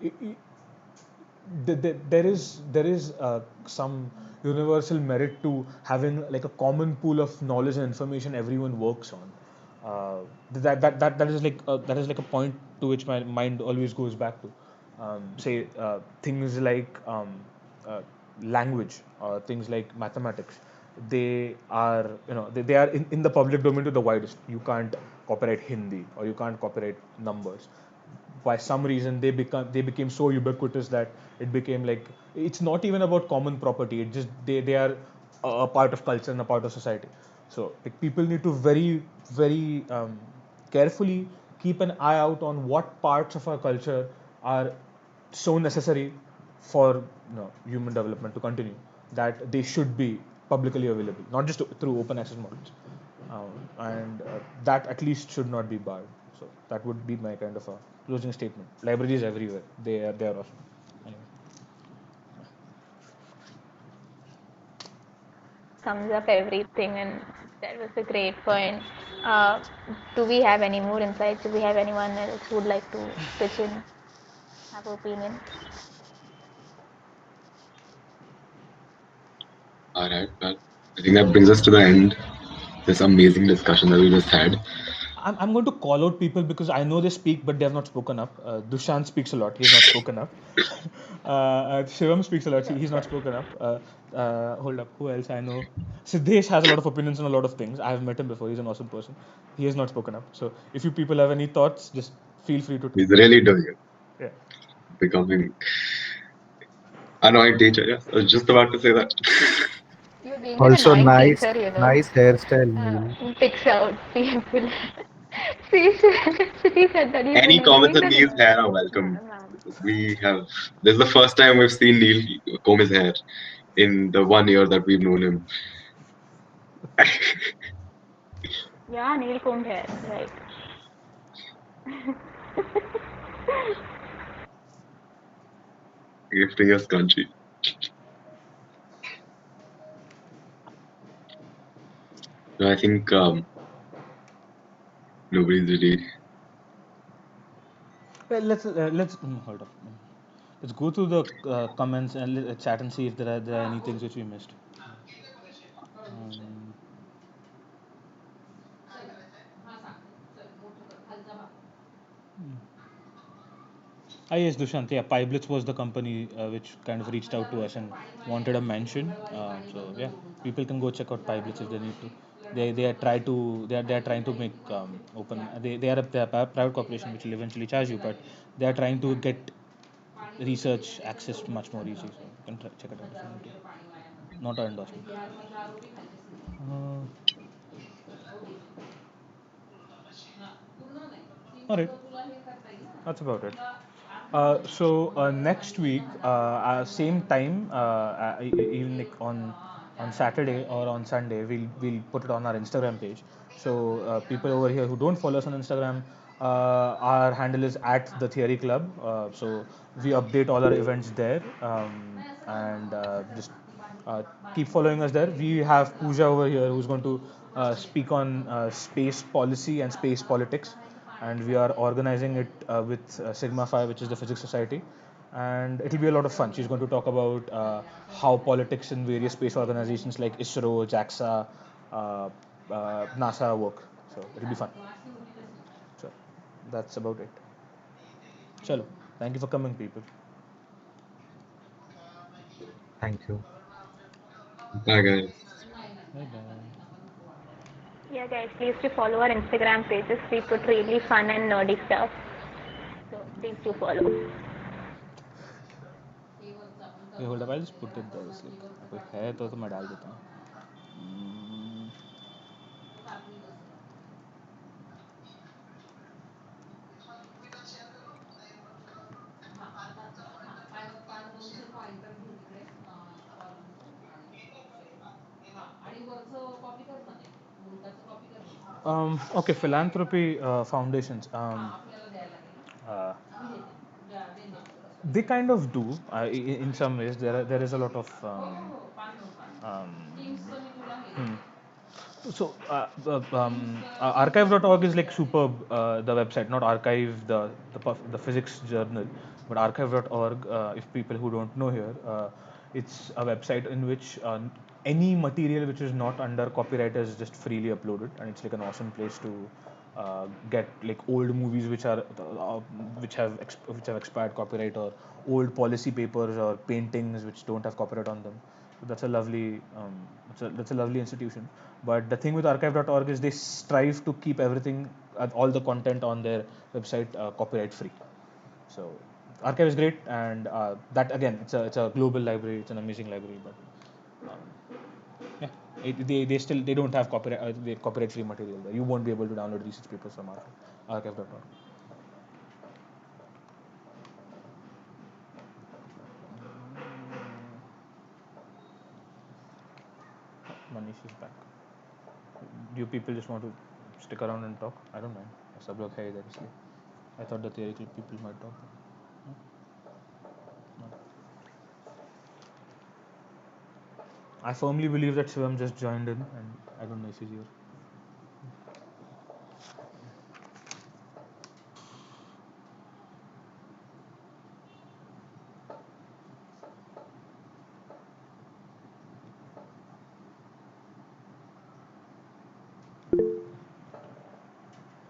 i i there is some universal merit to having like a common pool of knowledge and information everyone works on. That is like a point to which my mind always goes back to. Say things like uh, language, things like mathematics. They are they are in the public domain to the widest. You can't copyright Hindi, or you can't copyright numbers. By some reason they became so ubiquitous that it became like it's not even about common property. It just they are a part of culture and a part of society. So like people need to very carefully keep an eye out on what parts of our culture are so necessary for human development to continue, that they should be publicly available, not just through open access models. And that at least should not be barred. So that would be my kind of a closing statement. Libraries everywhere. They are awesome. Anyway. Sums up everything, and that was a great point. Uh, do we have any more insights? Do we have anyone else who would like to pitch in, have opinion? All right, well, I think that brings us to the end. This amazing discussion that we just had. I'm going to call out people because I know they speak, but they have not spoken up. Dushant speaks a lot. He has not spoken up. Shivam speaks a lot. Sure, He's not sure. spoken up. Hold up. Who else I know? Siddesh has a lot of opinions on a lot of things. I have met him before. He's an awesome person. He has not spoken up. So if you people have any thoughts, just feel free to talk. He's really doing it, Yeah. becoming annoying teacher. Yes, I was just about to say that. You're being an Also, annoying nice, teacher, nice hairstyle, Neil. picks out people. See, she said that he's Any comments being on an Neil's annoying hair are teacher, welcome. ma'am. We have. This is the first time we've seen Neil comb his hair in the 1 year that we've known him. Yeah, nail combed hair, right. Gifting us country. No, I think nobody's really. Well, let's hold up. Let's go through the comments and chat and see if there are any things which we missed. Um, yes, Dushant. Yeah, Piblitz was the company which kind of reached out to us and wanted a mention. So yeah, people can go check out Piblitz if they need to. They are trying to make open. They are a private corporation which will eventually charge you, but they are trying to get research access much more easy. So you can check it out if you want to. Not an endorsement. Uh, all right, that's about it. So next week, same time, even like on on Saturday or on Sunday, we'll put it on our Instagram page. So people over here who don't follow us on Instagram, our handle is at the Theory Club. So we update all our events there, and just uh, keep following us there. We have Pooja over here who's going to speak on space policy and space politics, and we are organizing it with Sigma Phi, which is the Physics Society, and it'll be a lot of fun. She's going to talk about how politics in various space organizations like ISRO, JAXA, NASA work. So it'll be fun. So that's about it. Chalo. Thank you for coming, people. Thank you. Bye, guys. Bye bye. Yeah, guys, please do follow our Instagram pages. We put really fun and nerdy stuff. So please do follow. Okay, hold up. I'll just put it there. It's like, कोई है तो मैं डाल देता हूँ. Hmm. Okay, philanthropy foundations. Uh, they kind of do in some ways. There is a lot of hmm. So archive.org is like superb. The website, not archive the physics journal, but archive.org. If people who don't know here, it's a website in which any material which is not under copyright is just freely uploaded, and it's like an awesome place to get like old movies which have expired copyright, or old policy papers or paintings which don't have copyright on them. So that's a lovely that's a lovely institution. But the thing with archive.org is they strive to keep everything, all the content on their website copyright free. So archive is great, and that again, it's a global library. It's an amazing library, but yeah, they don't have copyright free material there. You won't be able to download research papers from archive.org. Manish is back. Do you people just want to stick around and talk? I don't mind. सब लोग है इधर इसलिए. I thought the theoretical people might talk. No? No. I firmly believe that Shivam just joined in, and I don't know if he's here.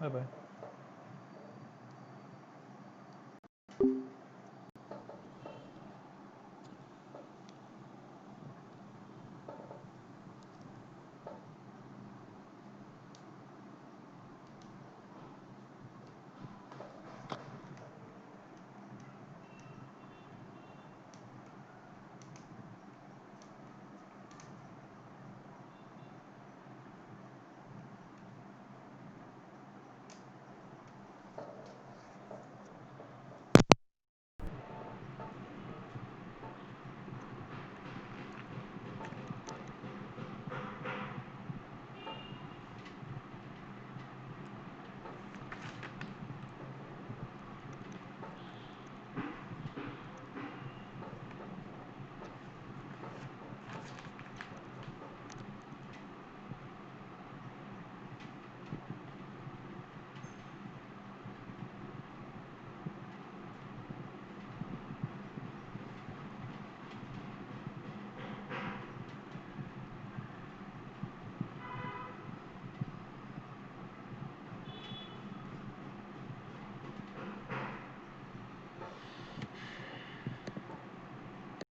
Bye bye.